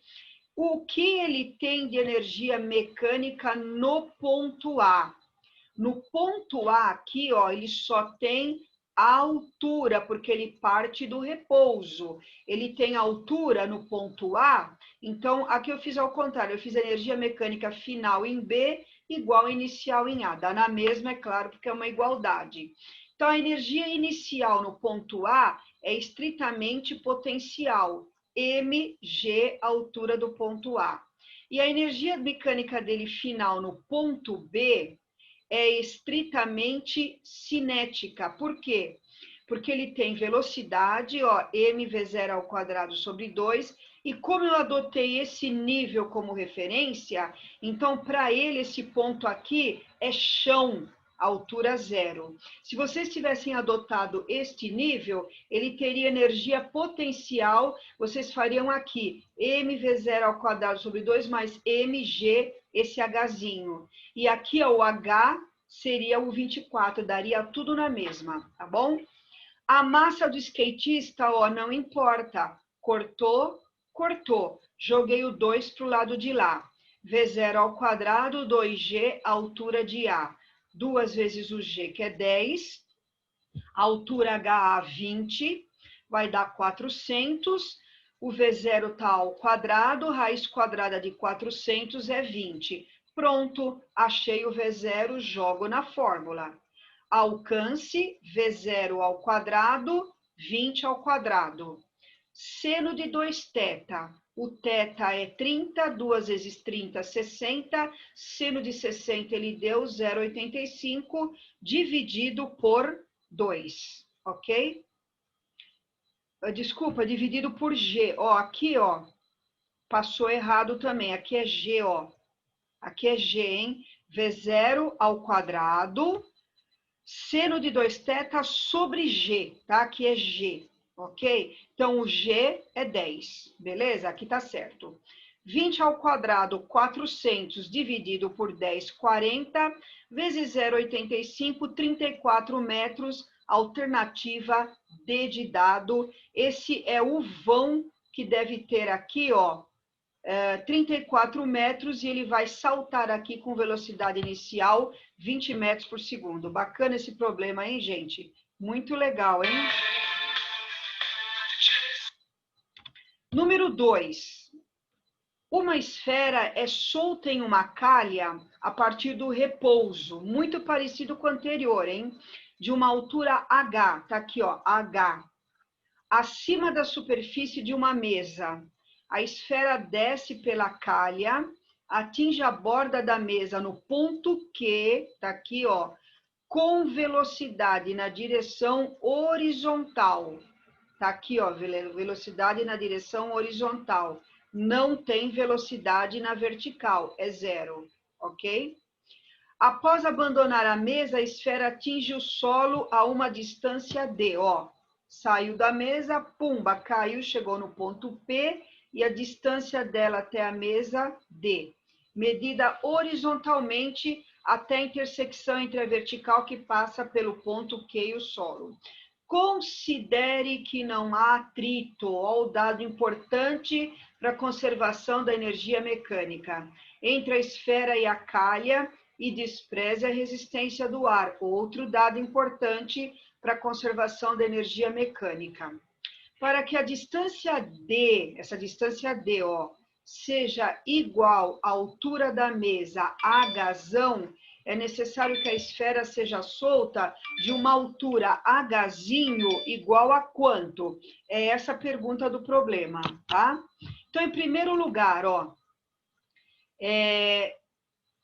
O que ele tem de energia mecânica no ponto A? No ponto A aqui, ó, ele só tem altura, porque ele parte do repouso. Ele tem altura no ponto A, então aqui eu fiz ao contrário, eu fiz a energia mecânica final em B igual a inicial em A. Dá na mesma, é claro, porque é uma igualdade. Então, a energia inicial no ponto A é estritamente potencial, mg, altura do ponto A. E a energia mecânica dele final no ponto B é estritamente cinética. Por quê? Porque ele tem velocidade, ó, mv0 ao quadrado sobre 2, e como eu adotei esse nível como referência, então para ele esse ponto aqui é chão, altura zero. Se vocês tivessem adotado este nível, ele teria energia potencial, vocês fariam aqui mv0 ao quadrado sobre 2 mais mg, esse Hzinho. E aqui ó, o H seria o 24, daria tudo na mesma, tá bom? A massa do skatista, ó, não importa. Cortou, cortou. Joguei o 2 para o lado de lá. V0 ao quadrado, 2G, altura de A. 2 vezes o G, que é 10. Altura HA, 20. Vai dar 400. O V0 está ao quadrado, raiz quadrada de 400 é 20. Pronto, achei o V0, jogo na fórmula. Alcance, V0 ao quadrado, 20 ao quadrado. Seno de 2θ. O θ é 30, 2 vezes 30, 60. Seno de 60 ele deu 0,85, dividido por 2, ok? Desculpa, dividido por G. Ó, aqui, ó, passou errado também. Aqui é G, ó. Aqui é G, hein? V0 ao quadrado, seno de 2θ sobre G, tá? Aqui é G, ok? Então, o G é 10, beleza? Aqui tá certo. 20 ao quadrado, 400, dividido por 10, 40, vezes 0,85, 34 metros, alternativa D de dado. Esse é o vão que deve ter aqui, ó, 34 metros, e ele vai saltar aqui com velocidade inicial 20 metros por segundo. Bacana esse problema, hein, gente? Muito legal, hein? Número 2. Uma esfera é solta em uma calha a partir do repouso, muito parecido com o anterior, hein? De uma altura H, tá aqui, ó, H, acima da superfície de uma mesa. A esfera desce pela calha, atinge a borda da mesa no ponto Q, tá aqui, ó, com velocidade na direção horizontal. Tá aqui, ó, velocidade na direção horizontal. Não tem velocidade na vertical, é zero, ok? Após abandonar a mesa, a esfera atinge o solo a uma distância D, ó. Saiu da mesa, pumba, caiu, chegou no ponto P, e a distância dela até a mesa, D. Medida horizontalmente até a intersecção entre a vertical que passa pelo ponto Q e o solo. Considere que não há atrito, ó, o dado importante para a conservação da energia mecânica, entre a esfera e a calha, e despreze a resistência do ar, outro dado importante para a conservação da energia mecânica. Para que a distância D, essa distância D, ó, seja igual à altura da mesa Hzão, é necessário que a esfera seja solta de uma altura Hzinho igual a quanto? É essa a pergunta do problema, tá? Então, em primeiro lugar, ó,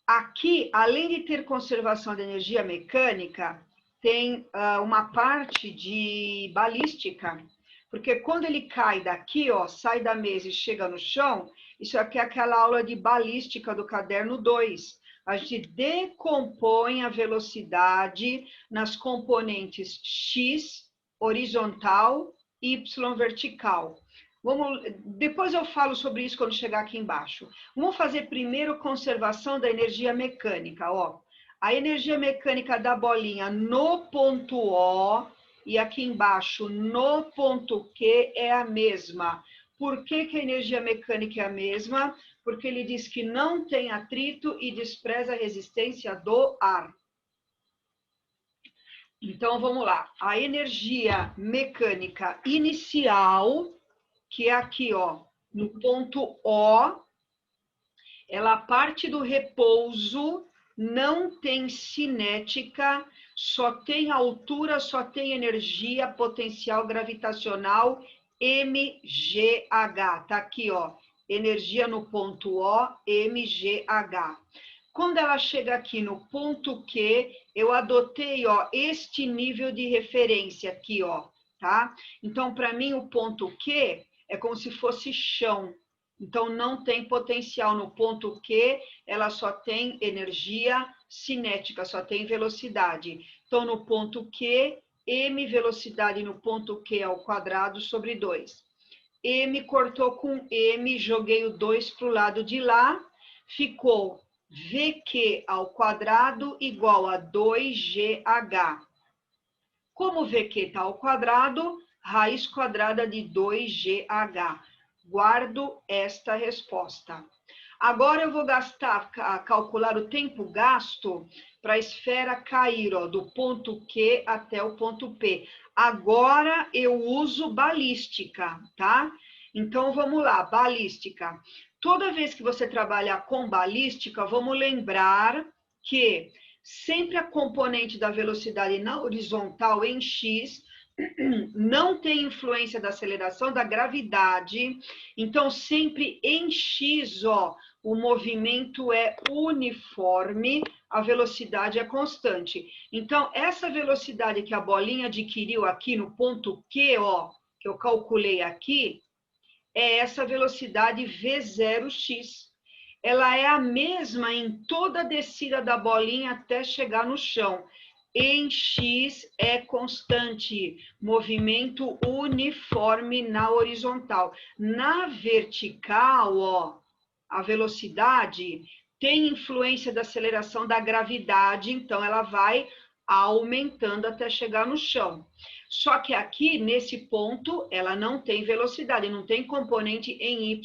aqui, além de ter conservação de energia mecânica, tem uma parte de balística, porque quando ele cai daqui, ó, sai da mesa e chega no chão, isso aqui é aquela aula de balística do caderno 2. A gente decompõe a velocidade nas componentes x, horizontal, y, vertical. Depois eu falo sobre isso quando chegar aqui embaixo. Vamos fazer primeiro conservação da energia mecânica, ó. A energia mecânica da bolinha no ponto O e aqui embaixo no ponto Q é a mesma. Por que que a energia mecânica é a mesma? Porque ele diz que não tem atrito e despreza a resistência do ar. Então, vamos lá. A energia mecânica inicial, que é aqui, ó, no ponto O, ela parte do repouso, não tem cinética, só tem altura, só tem energia potencial gravitacional MGH. Tá aqui, ó, energia no ponto O, MGH. Quando ela chega aqui no ponto Q, eu adotei, ó, este nível de referência aqui, ó, tá? Então, para mim, o ponto Q é como se fosse chão. Então, não tem potencial no ponto Q, ela só tem energia cinética, só tem velocidade. Então, no ponto Q, m velocidade no ponto Q ao quadrado sobre 2. M cortou com m, joguei o 2 para o lado de lá, ficou VQ ao quadrado igual a 2GH. Como VQ está ao quadrado, raiz quadrada de 2GH. Guardo esta resposta. Agora eu vou calcular o tempo gasto para a esfera cair, ó, do ponto Q até o ponto P. Agora eu uso balística, tá? Então vamos lá, balística. Toda vez que você trabalhar com balística, vamos lembrar que sempre a componente da velocidade na horizontal em x não tem influência da aceleração da gravidade, então sempre em x, ó, o movimento é uniforme, a velocidade é constante. Então, essa velocidade que a bolinha adquiriu aqui no ponto Q, ó, que eu calculei aqui, é essa velocidade V0x. Ela é a mesma em toda a descida da bolinha até chegar no chão. Em x é constante, movimento uniforme na horizontal. Na vertical, ó, a velocidade tem influência da aceleração da gravidade, então ela vai aumentando até chegar no chão. Só que aqui, nesse ponto, ela não tem velocidade, não tem componente em y,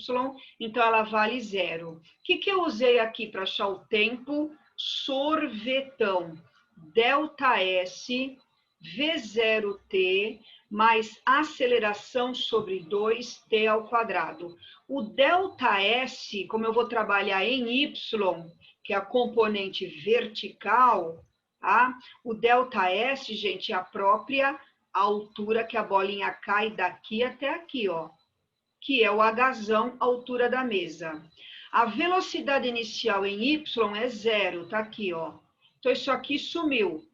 então ela vale 0. O que eu usei aqui para achar o tempo? Sorvetão. ΔS V0t mais aceleração sobre 2t ao quadrado. O ΔS, como eu vou trabalhar em y, que é a componente vertical, tá? O ΔS, gente, é a própria altura que a bolinha cai daqui até aqui, ó, que é o Hzão, altura da mesa. A velocidade inicial em y é 0, tá aqui, ó. Então, isso aqui sumiu.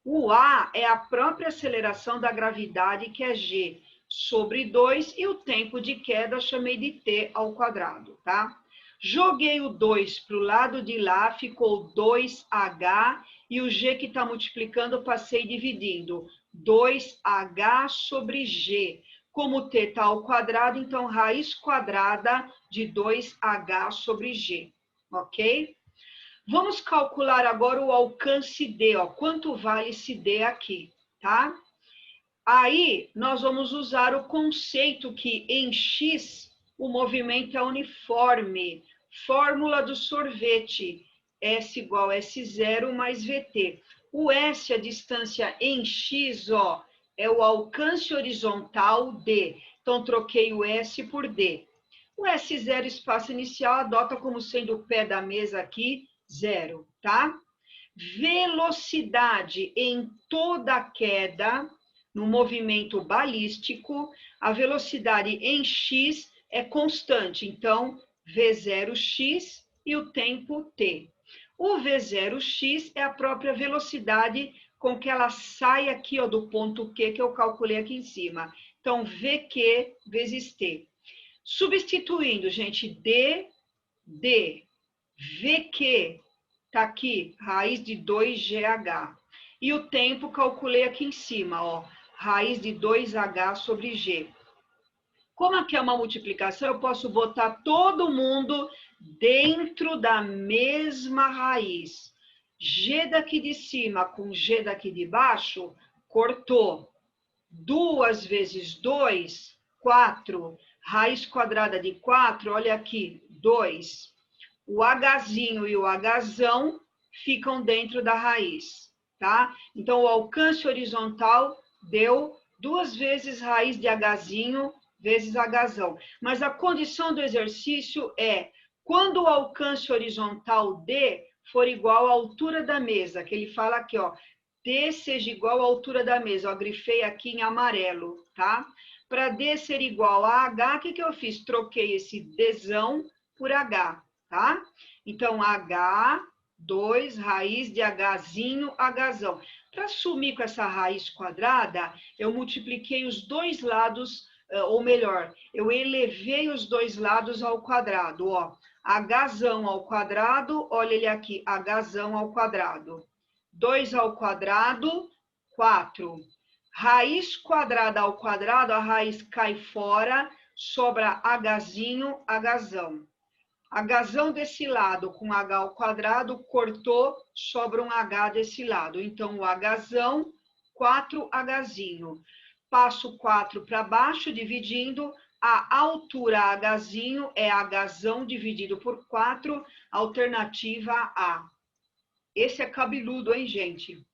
O A é a própria aceleração da gravidade, que é g, sobre 2, e o tempo de queda chamei de t ao quadrado, tá? Joguei o 2 para o lado de lá, ficou 2h, e o g que está multiplicando, passei dividindo. 2h sobre g. Como t está ao quadrado, então raiz quadrada de 2h sobre g, ok? Vamos calcular agora o alcance D, ó, quanto vale esse D aqui, tá? Aí, nós vamos usar o conceito que em x o movimento é uniforme. Fórmula do sorvete, S igual a S0 mais VT. O S, a distância em x, ó, é o alcance horizontal D. Então, troquei o S por D. O S0, espaço inicial, adota como sendo o pé da mesa aqui, 0, tá? Velocidade em toda queda, no movimento balístico, a velocidade em x é constante, então, V0x e o tempo t. O V0x é a própria velocidade com que ela sai aqui, ó, do ponto Q que eu calculei aqui em cima. Então, VQ vezes t. Substituindo, gente, D, VQ, tá aqui, raiz de 2GH. E o tempo calculei aqui em cima, ó, raiz de 2H sobre G. Como aqui é uma multiplicação, eu posso botar todo mundo dentro da mesma raiz. G daqui de cima com G daqui de baixo, cortou. 2 vezes 2, 4. Raiz quadrada de 4, olha aqui, 2. O Hzinho e o Hzão ficam dentro da raiz. tá? Então, o alcance horizontal deu 2 vezes raiz de Hzinho vezes Hzão. Mas a condição do exercício é, quando o alcance horizontal D for igual à altura da mesa, que ele fala aqui, ó, D seja igual à altura da mesa, eu grifei aqui em amarelo, tá? Para D ser igual a H, o que eu fiz? Troquei esse Dzão por H, tá? Então, H, 2, raiz de Hzinho, Hzão. Para sumir com essa raiz quadrada, eu multipliquei os dois lados, ou melhor, eu elevei os dois lados ao quadrado, ó. Hzão ao quadrado, olha ele aqui, Hzão ao quadrado. 2 ao quadrado, 4. Raiz quadrada ao quadrado, a raiz cai fora, sobra Hzinho, Hzão. Hzão desse lado com H ao quadrado, cortou, sobra um H desse lado. Então, o Hzão, 4Hzinho. Passo 4 para baixo, dividindo. A altura Hzinho é Hzão dividido por 4, alternativa A. Esse é cabeludo, hein, gente?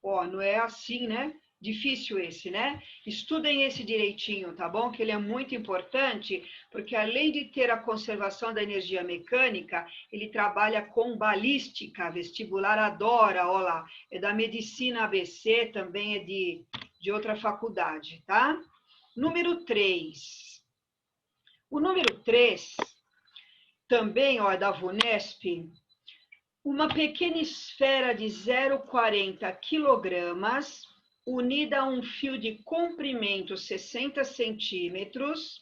Ó, não é assim, né? Difícil esse, né? Estudem esse direitinho, tá bom? Que ele é muito importante, porque além de ter a conservação da energia mecânica, ele trabalha com balística, vestibular adora, ó lá. É da medicina ABC, também é de outra faculdade, tá? Número 3. O número 3, também, ó, é da VUNESP. Uma pequena esfera de 0,40 quilogramas, unida a um fio de comprimento 60 centímetros,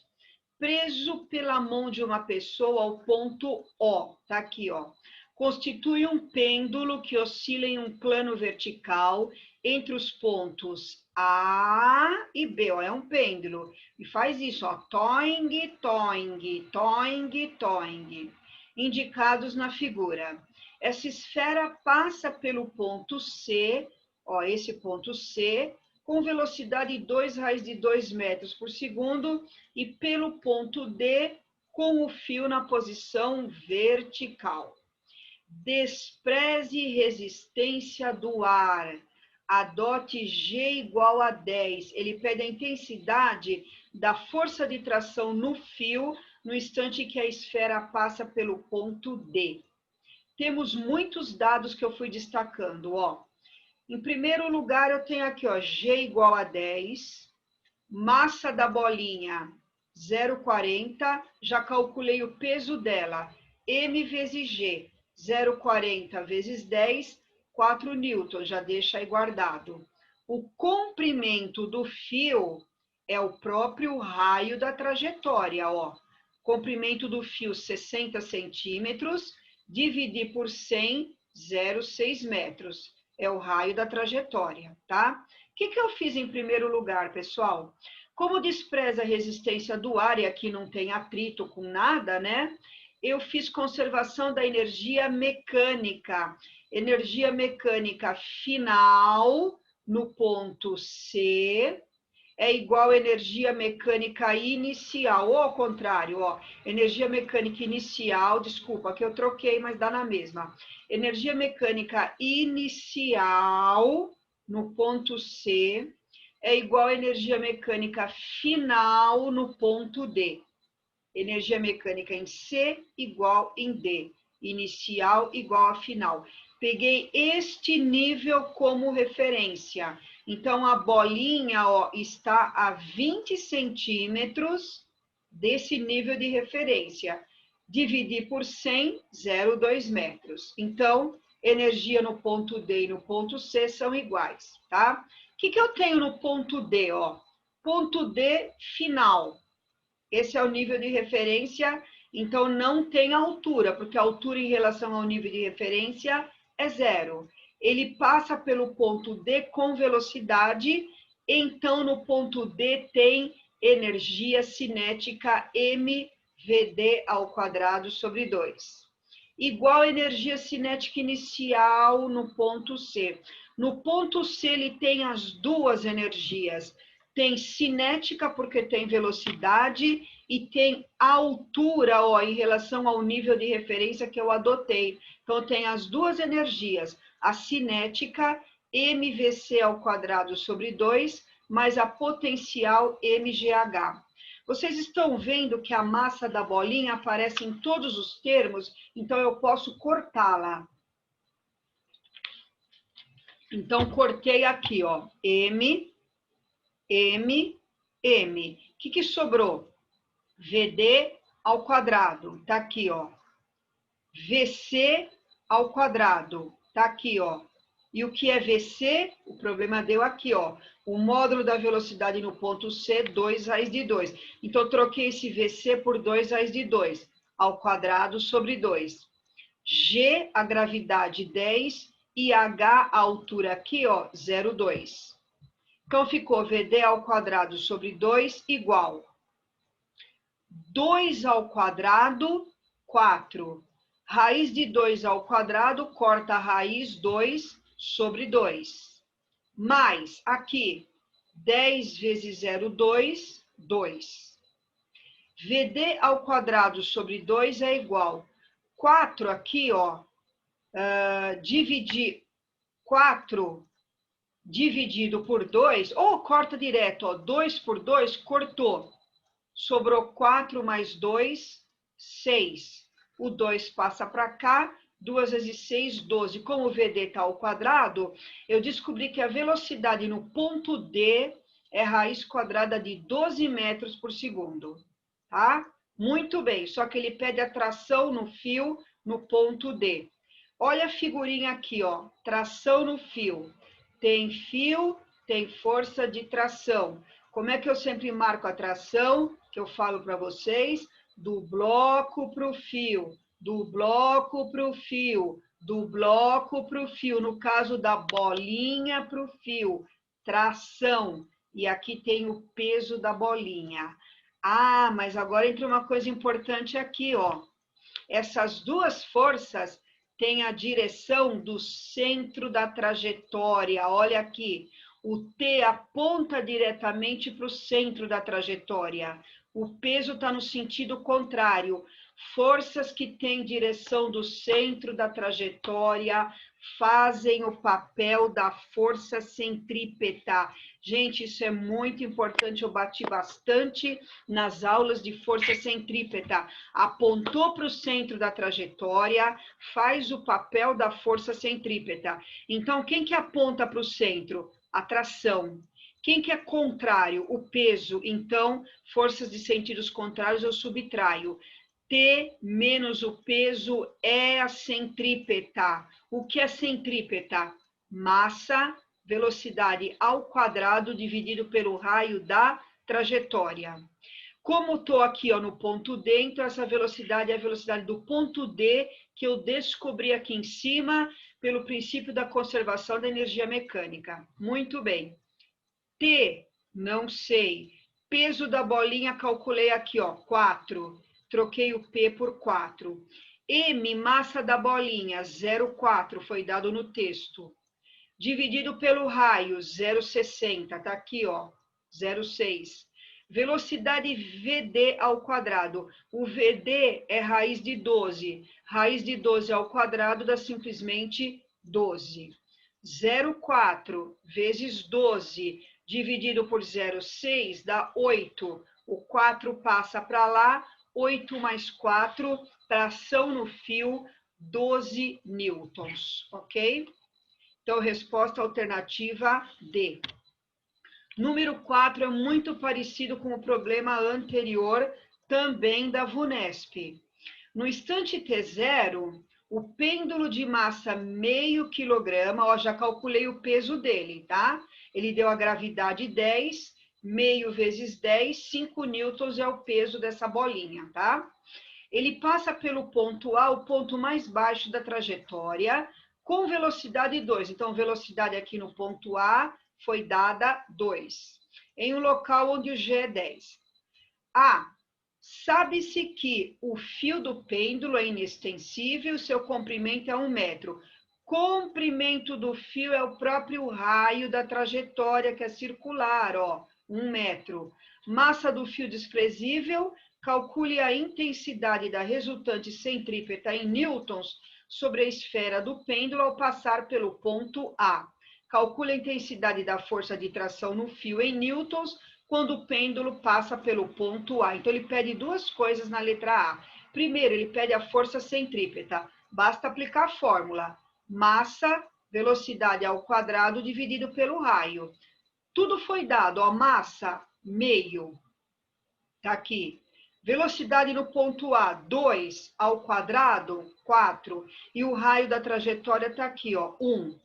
preso pela mão de uma pessoa ao ponto O, tá aqui, ó. Constitui um pêndulo que oscila em um plano vertical entre os pontos A e B, ó, é um pêndulo. E faz isso, ó, toing, toing, toing, toing, indicados na figura. Essa esfera passa pelo ponto C, ó, esse ponto C, com velocidade 2 raiz de 2 metros por segundo, e pelo ponto D, com o fio na posição vertical. Despreze resistência do ar. Adote G igual a 10. Ele pede a intensidade da força de tração no fio no instante que a esfera passa pelo ponto D. Temos muitos dados que eu fui destacando, ó. Em primeiro lugar, eu tenho aqui, ó, G igual a 10, massa da bolinha 0,40, já calculei o peso dela, M vezes G, 0,40 vezes 10, 4 newtons, já deixa aí guardado. O comprimento do fio é o próprio raio da trajetória, ó. Comprimento do fio 60 centímetros, dividir por 100, 0,6 metros. É o raio da trajetória, tá? O que eu fiz em primeiro lugar, pessoal? Como despreza a resistência do ar, e aqui não tem atrito com nada, né? Eu fiz conservação da energia mecânica. Energia mecânica final no ponto C é igual a energia mecânica inicial, ou ao contrário, ó, energia mecânica inicial, desculpa, que eu troquei, mas dá na mesma. Energia mecânica inicial no ponto C é igual a energia mecânica final no ponto D. Energia mecânica em C igual em D. Inicial igual a final. Peguei este nível como referência. Então, a bolinha, ó, está a 20 centímetros desse nível de referência. Dividir por 100, 0,2 metros. Então, energia no ponto D e no ponto C são iguais, tá? O que eu tenho no ponto D, ó? Ponto D final. Esse é o nível de referência, então não tem altura, porque a altura em relação ao nível de referência é 0. Ele passa pelo ponto D com velocidade, então no ponto D tem energia cinética mvd ao quadrado sobre 2. Igual a energia cinética inicial no ponto C. No ponto C ele tem as duas energias. Tem cinética porque tem velocidade e tem altura, ó, em relação ao nível de referência que eu adotei. Então, tem as duas energias, a cinética mvc ao quadrado sobre 2, mais a potencial mgh. Vocês estão vendo que a massa da bolinha aparece em todos os termos, então eu posso cortá-la. Então, cortei aqui, ó, M. O que sobrou? VD ao quadrado, tá aqui, ó. VC ao quadrado, tá aqui, ó. E o que é VC? O problema deu aqui, ó. O módulo da velocidade no ponto C, 2 raiz de 2. Então, eu troquei esse VC por 2 raiz de 2, ao quadrado sobre 2. G, a gravidade 10, e H, a altura aqui, ó, 0,2. Então, ficou VD ao quadrado sobre 2 igual 2 ao quadrado, 4. Raiz de 2 ao quadrado, corta a raiz 2 sobre 2. Mais, aqui, 10 vezes 0,2, 2. VD ao quadrado sobre 2 é igual 4 aqui, ó, dividir 4 dividido por 2, ou corta direto, ó, 2 por 2, cortou. Sobrou 4 mais 2, 6. O 2 passa para cá, 2 vezes 6, 12. Como o VD está ao quadrado, eu descobri que a velocidade no ponto D é raiz quadrada de 12 metros por segundo. Tá? Muito bem, só que ele pede a tração no fio no ponto D. Olha a figurinha aqui, ó, tração no fio. Tem fio, tem força de tração. Como é que eu sempre marco a tração? Que eu falo para vocês, do bloco para o fio, do bloco para o fio, do bloco para o fio. No caso da bolinha para o fio, tração. E aqui tem o peso da bolinha. Ah, mas agora entra uma coisa importante aqui, ó. Essas duas forças têm a direção do centro da trajetória. Olha aqui, o T aponta diretamente para o centro da trajetória. O peso está no sentido contrário. Forças que têm direção do centro da trajetória fazem o papel da força centrípeta. Gente, isso é muito importante, eu bati bastante nas aulas de força centrípeta. Apontou para o centro da trajetória, faz o papel da força centrípeta. Então, quem que aponta para o centro? A tração. Quem que é contrário? O peso. Então, forças de sentidos contrários eu subtraio. T menos o peso é a centrípeta. O que é centrípeta? Massa, velocidade ao quadrado dividido pelo raio da trajetória. Como estou aqui, ó, no ponto D, então essa velocidade é a velocidade do ponto D que eu descobri aqui em cima pelo princípio da conservação da energia mecânica. Muito bem. T, não sei. Peso da bolinha, calculei aqui, ó, 4. Troquei o P por 4. M, massa da bolinha, 0,4, foi dado no texto. Dividido pelo raio, 0,60, tá aqui, ó, 0,6. Velocidade VD ao quadrado. O VD é raiz de 12. Raiz de 12 ao quadrado dá simplesmente 12. 0,4 vezes 12 dividido por 0,6 dá 8. O 4 passa para lá, 8 mais 4, tração no fio, 12 newtons, ok? Então, resposta alternativa D. Número 4 é muito parecido com o problema anterior, também da VUNESP. No instante T0, o pêndulo de massa meio quilograma, ó, já calculei o peso dele, tá? Ele deu a gravidade 10, meio vezes 10, 5 newtons é o peso dessa bolinha, tá? Ele passa pelo ponto A, o ponto mais baixo da trajetória, com velocidade 2. Então, velocidade aqui no ponto A foi dada 2, em um local onde o G é 10. A. Sabe-se que o fio do pêndulo é inextensível, seu comprimento é 1 metro. Comprimento do fio é o próprio raio da trajetória, que é circular, ó, 1 metro. Massa do fio desprezível, calcule a intensidade da resultante centrípeta em newtons sobre a esfera do pêndulo ao passar pelo ponto A. Calcule a intensidade da força de tração no fio em newtons quando o pêndulo passa pelo ponto A. Então, ele pede duas coisas na letra A. Primeiro, ele pede a força centrípeta. Basta aplicar a fórmula. Massa, velocidade ao quadrado dividido pelo raio. Tudo foi dado, ó, massa, meio. Tá aqui. Velocidade no ponto A, 2 ao quadrado, 4. E o raio da trajetória está aqui, ó, 1.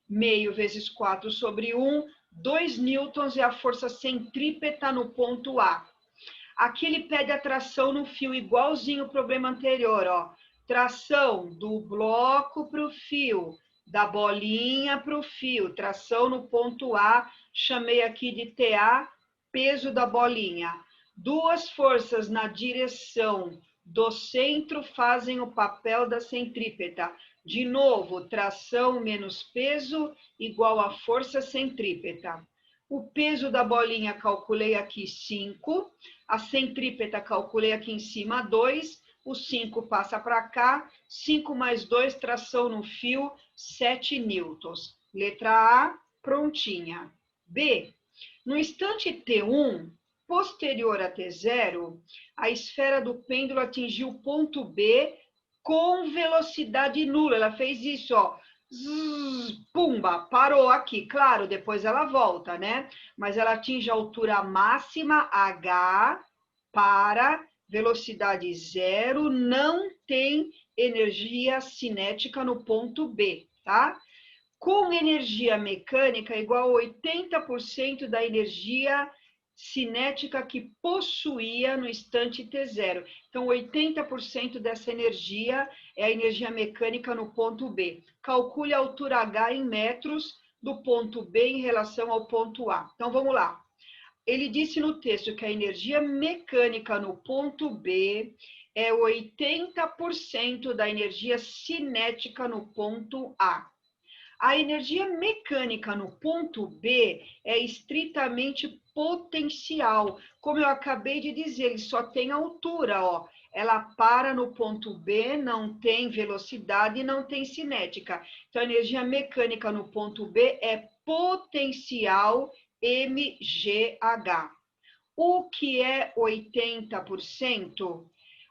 Meio vezes 4 sobre 1, 2 newtons é a força centrípeta no ponto A. Aqui ele pede a tração no fio, igualzinho o problema anterior, ó. Tração do bloco para o fio, da bolinha para o fio. Tração no ponto A, chamei aqui de TA, peso da bolinha. Duas forças na direção do centro fazem o papel da centrípeta. De novo, tração menos peso igual a força centrípeta. O peso da bolinha calculei aqui 5, a centrípeta calculei aqui em cima 2, o 5 passa para cá, 5 mais 2, tração no fio, 7 newtons. Letra A, prontinha. B, no instante T1, posterior a T0, a esfera do pêndulo atingiu o ponto B com velocidade nula. Ela fez isso, ó. Zzz, pumba, parou aqui. Claro, depois ela volta, né? Mas ela atinge a altura máxima, H, para velocidade 0, não tem energia cinética no ponto B, tá? Com energia mecânica igual a 80% da energia cinética que possuía no instante T0. Então, 80% dessa energia é a energia mecânica no ponto B. Calcule a altura H em metros do ponto B em relação ao ponto A. Então, vamos lá. Ele disse no texto que a energia mecânica no ponto B é 80% da energia cinética no ponto A. A energia mecânica no ponto B é estritamente potencial. Como eu acabei de dizer, ele só tem altura, ó. Ela para no ponto B, não tem velocidade e não tem cinética. Então, a energia mecânica no ponto B é potencial mgh. O que é 80%?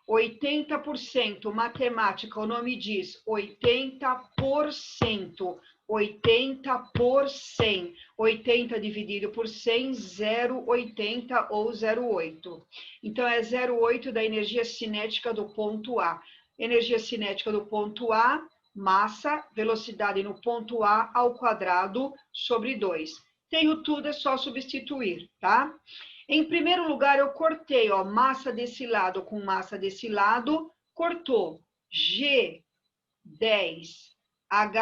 80%, matemática, o nome diz 80%. 80 por 100. 80 dividido por 100, 0,80 ou 0,8. Então, é 0,8 da energia cinética do ponto A. Energia cinética do ponto A, massa, velocidade no ponto A ao quadrado sobre 2. Tenho tudo, é só substituir, tá? Em primeiro lugar, eu cortei, ó, massa desse lado com massa desse lado, cortou. G, 10.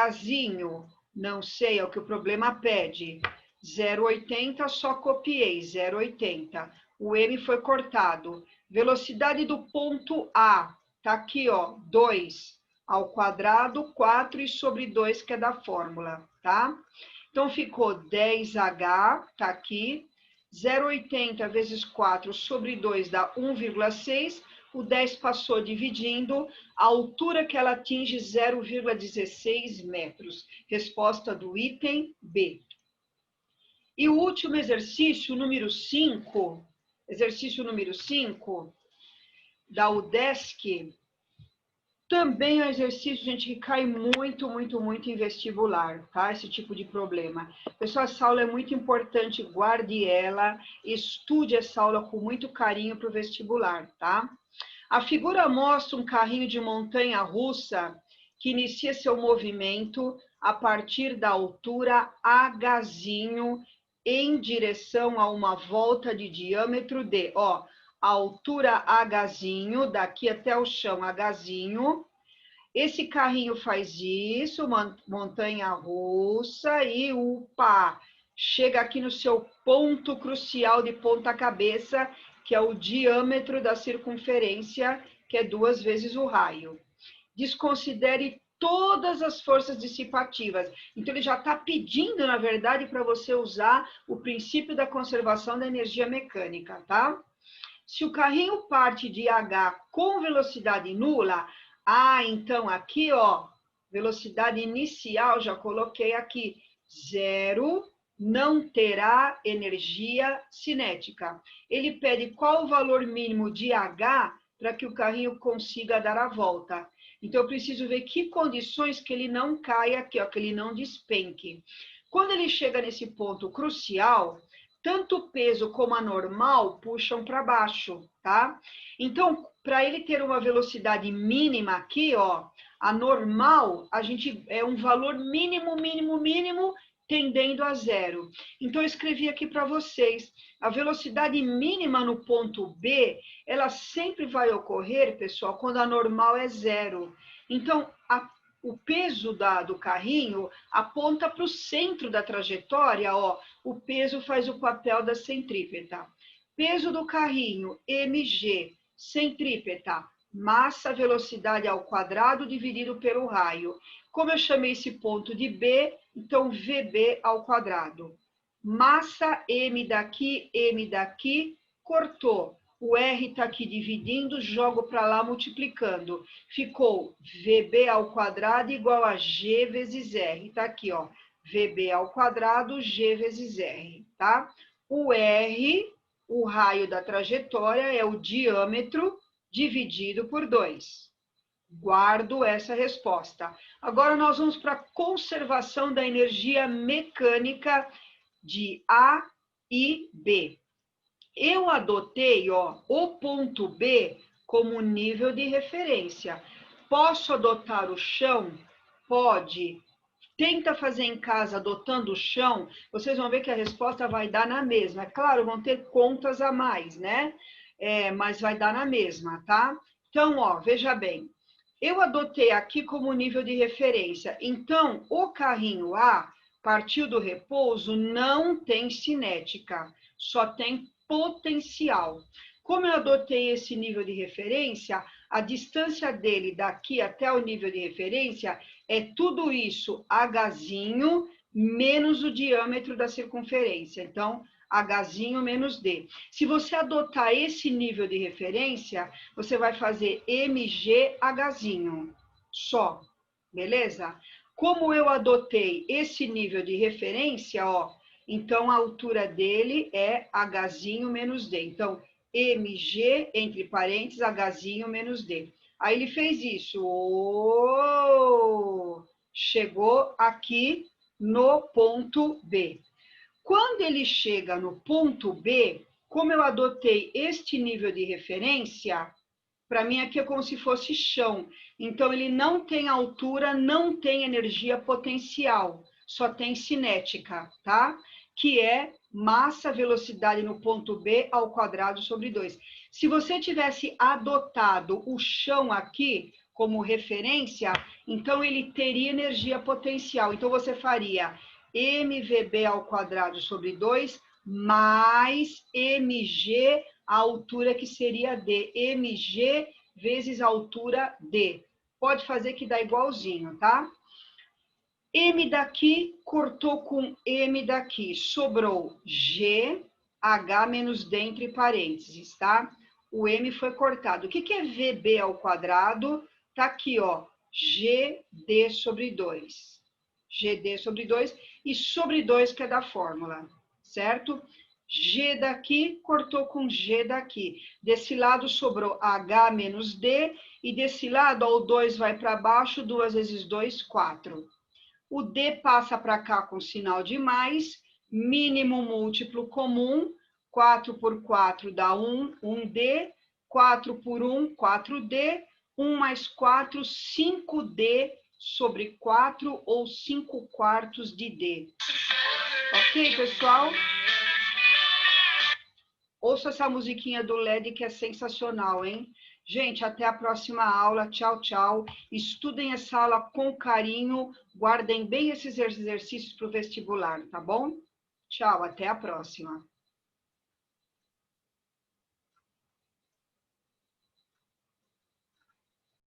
Hzinho, não sei, é o que o problema pede. 0,80, só copiei, 0,80. O M foi cortado. Velocidade do ponto A, tá aqui, ó, 2 ao quadrado, 4 e sobre 2, que é da fórmula, tá? Então, ficou 10H, tá aqui. 0,80 vezes 4 sobre 2 dá 1,6. O 10 passou dividindo, a altura que ela atinge 0,16 metros. Resposta do item B. E o último exercício, número 5, da UDESC, também é um exercício, gente, que cai muito em vestibular, tá? Esse tipo de problema. Pessoal, essa aula é muito importante, guarde ela, estude essa aula com muito carinho para o vestibular, tá? A figura mostra um carrinho de montanha-russa que inicia seu movimento a partir da altura Hzinho em direção a uma volta de diâmetro D. Ó, a altura Hzinho, daqui até o chão Hzinho. Esse carrinho faz isso, montanha-russa, e upa, chega aqui no seu ponto crucial de ponta-cabeça, que é o diâmetro da circunferência, que é 2 vezes o raio. Desconsidere todas as forças dissipativas. Então, ele já está pedindo, na verdade, para você usar o princípio da conservação da energia mecânica, tá? Se o carrinho parte de H com velocidade nula, então aqui, ó, velocidade inicial, já coloquei aqui, 0 não terá energia cinética. Ele pede qual o valor mínimo de H para que o carrinho consiga dar a volta. Então, eu preciso ver que condições que ele não caia aqui, ó, que ele não despenque. Quando ele chega nesse ponto crucial, tanto o peso como a normal puxam para baixo, tá? Então, para ele ter uma velocidade mínima aqui, ó, a normal, a gente é um valor mínimo, tendendo a 0. Então, eu escrevi aqui para vocês, a velocidade mínima no ponto B, ela sempre vai ocorrer, pessoal, quando a normal é 0. Então, o peso do carrinho aponta para o centro da trajetória, ó, o peso faz o papel da centrípeta. Peso do carrinho, mg, centrípeta, massa, velocidade ao quadrado dividido pelo raio. Como eu chamei esse ponto de B, então VB ao quadrado. Massa, M daqui, cortou. O R está aqui dividindo, jogo para lá multiplicando. Ficou VB ao quadrado igual a G vezes R. Está aqui, ó. VB ao quadrado, G vezes R, tá? O R, o raio da trajetória, é o diâmetro dividido por 2. Guardo essa resposta. Agora nós vamos para a conservação da energia mecânica de A e B. Eu adotei, ó, o ponto B como nível de referência. Posso adotar o chão? Pode. Tenta fazer em casa adotando o chão, vocês vão ver que a resposta vai dar na mesma. É claro, vão ter contas a mais, né? Mas vai dar na mesma, tá? Então, ó, veja bem. Eu adotei aqui como nível de referência. Então, o carrinho A partiu do repouso, não tem cinética, só tem potencial. Como eu adotei esse nível de referência, a distância dele daqui até o nível de referência é tudo isso, Hzinho menos o diâmetro da circunferência. Então, Hzinho menos D. Se você adotar esse nível de referência, você vai fazer mgHzinho só, beleza? Como eu adotei esse nível de referência, ó, então a altura dele é Hzinho menos D. Então, mg, entre parênteses, Hzinho menos D. Aí ele fez isso. Chegou aqui no ponto B. Quando ele chega no ponto B, como eu adotei este nível de referência, para mim aqui é como se fosse chão. Então, ele não tem altura, não tem energia potencial, só tem cinética, tá? Que é massa, velocidade no ponto B ao quadrado sobre 2. Se você tivesse adotado o chão aqui como referência, então ele teria energia potencial. Então, você faria mvb ao quadrado sobre 2 mais mg, a altura que seria d. mg vezes a altura d. Pode fazer que dá igualzinho, tá? M daqui cortou com M daqui. Sobrou G, H menos D entre parênteses, tá? O M foi cortado. O que é VB ao quadrado? Tá aqui, ó. GD sobre 2. GD sobre 2 e sobre 2 que é da fórmula, certo? G daqui cortou com G daqui. Desse lado sobrou H menos D e desse lado, ó, o 2 vai para baixo, 2 vezes 2, 4. O D passa para cá com sinal de mais, mínimo múltiplo comum, 4 por 4 dá 1, 1D, 4 por 1, 4D, 1 mais 4, 5D sobre 4 ou 5 quartos de D. Ok, pessoal? Ouça essa musiquinha do LED que é sensacional, hein? Gente, até a próxima aula. Tchau, tchau. Estudem essa aula com carinho. Guardem bem esses exercícios para o vestibular, tá bom? Tchau, até a próxima.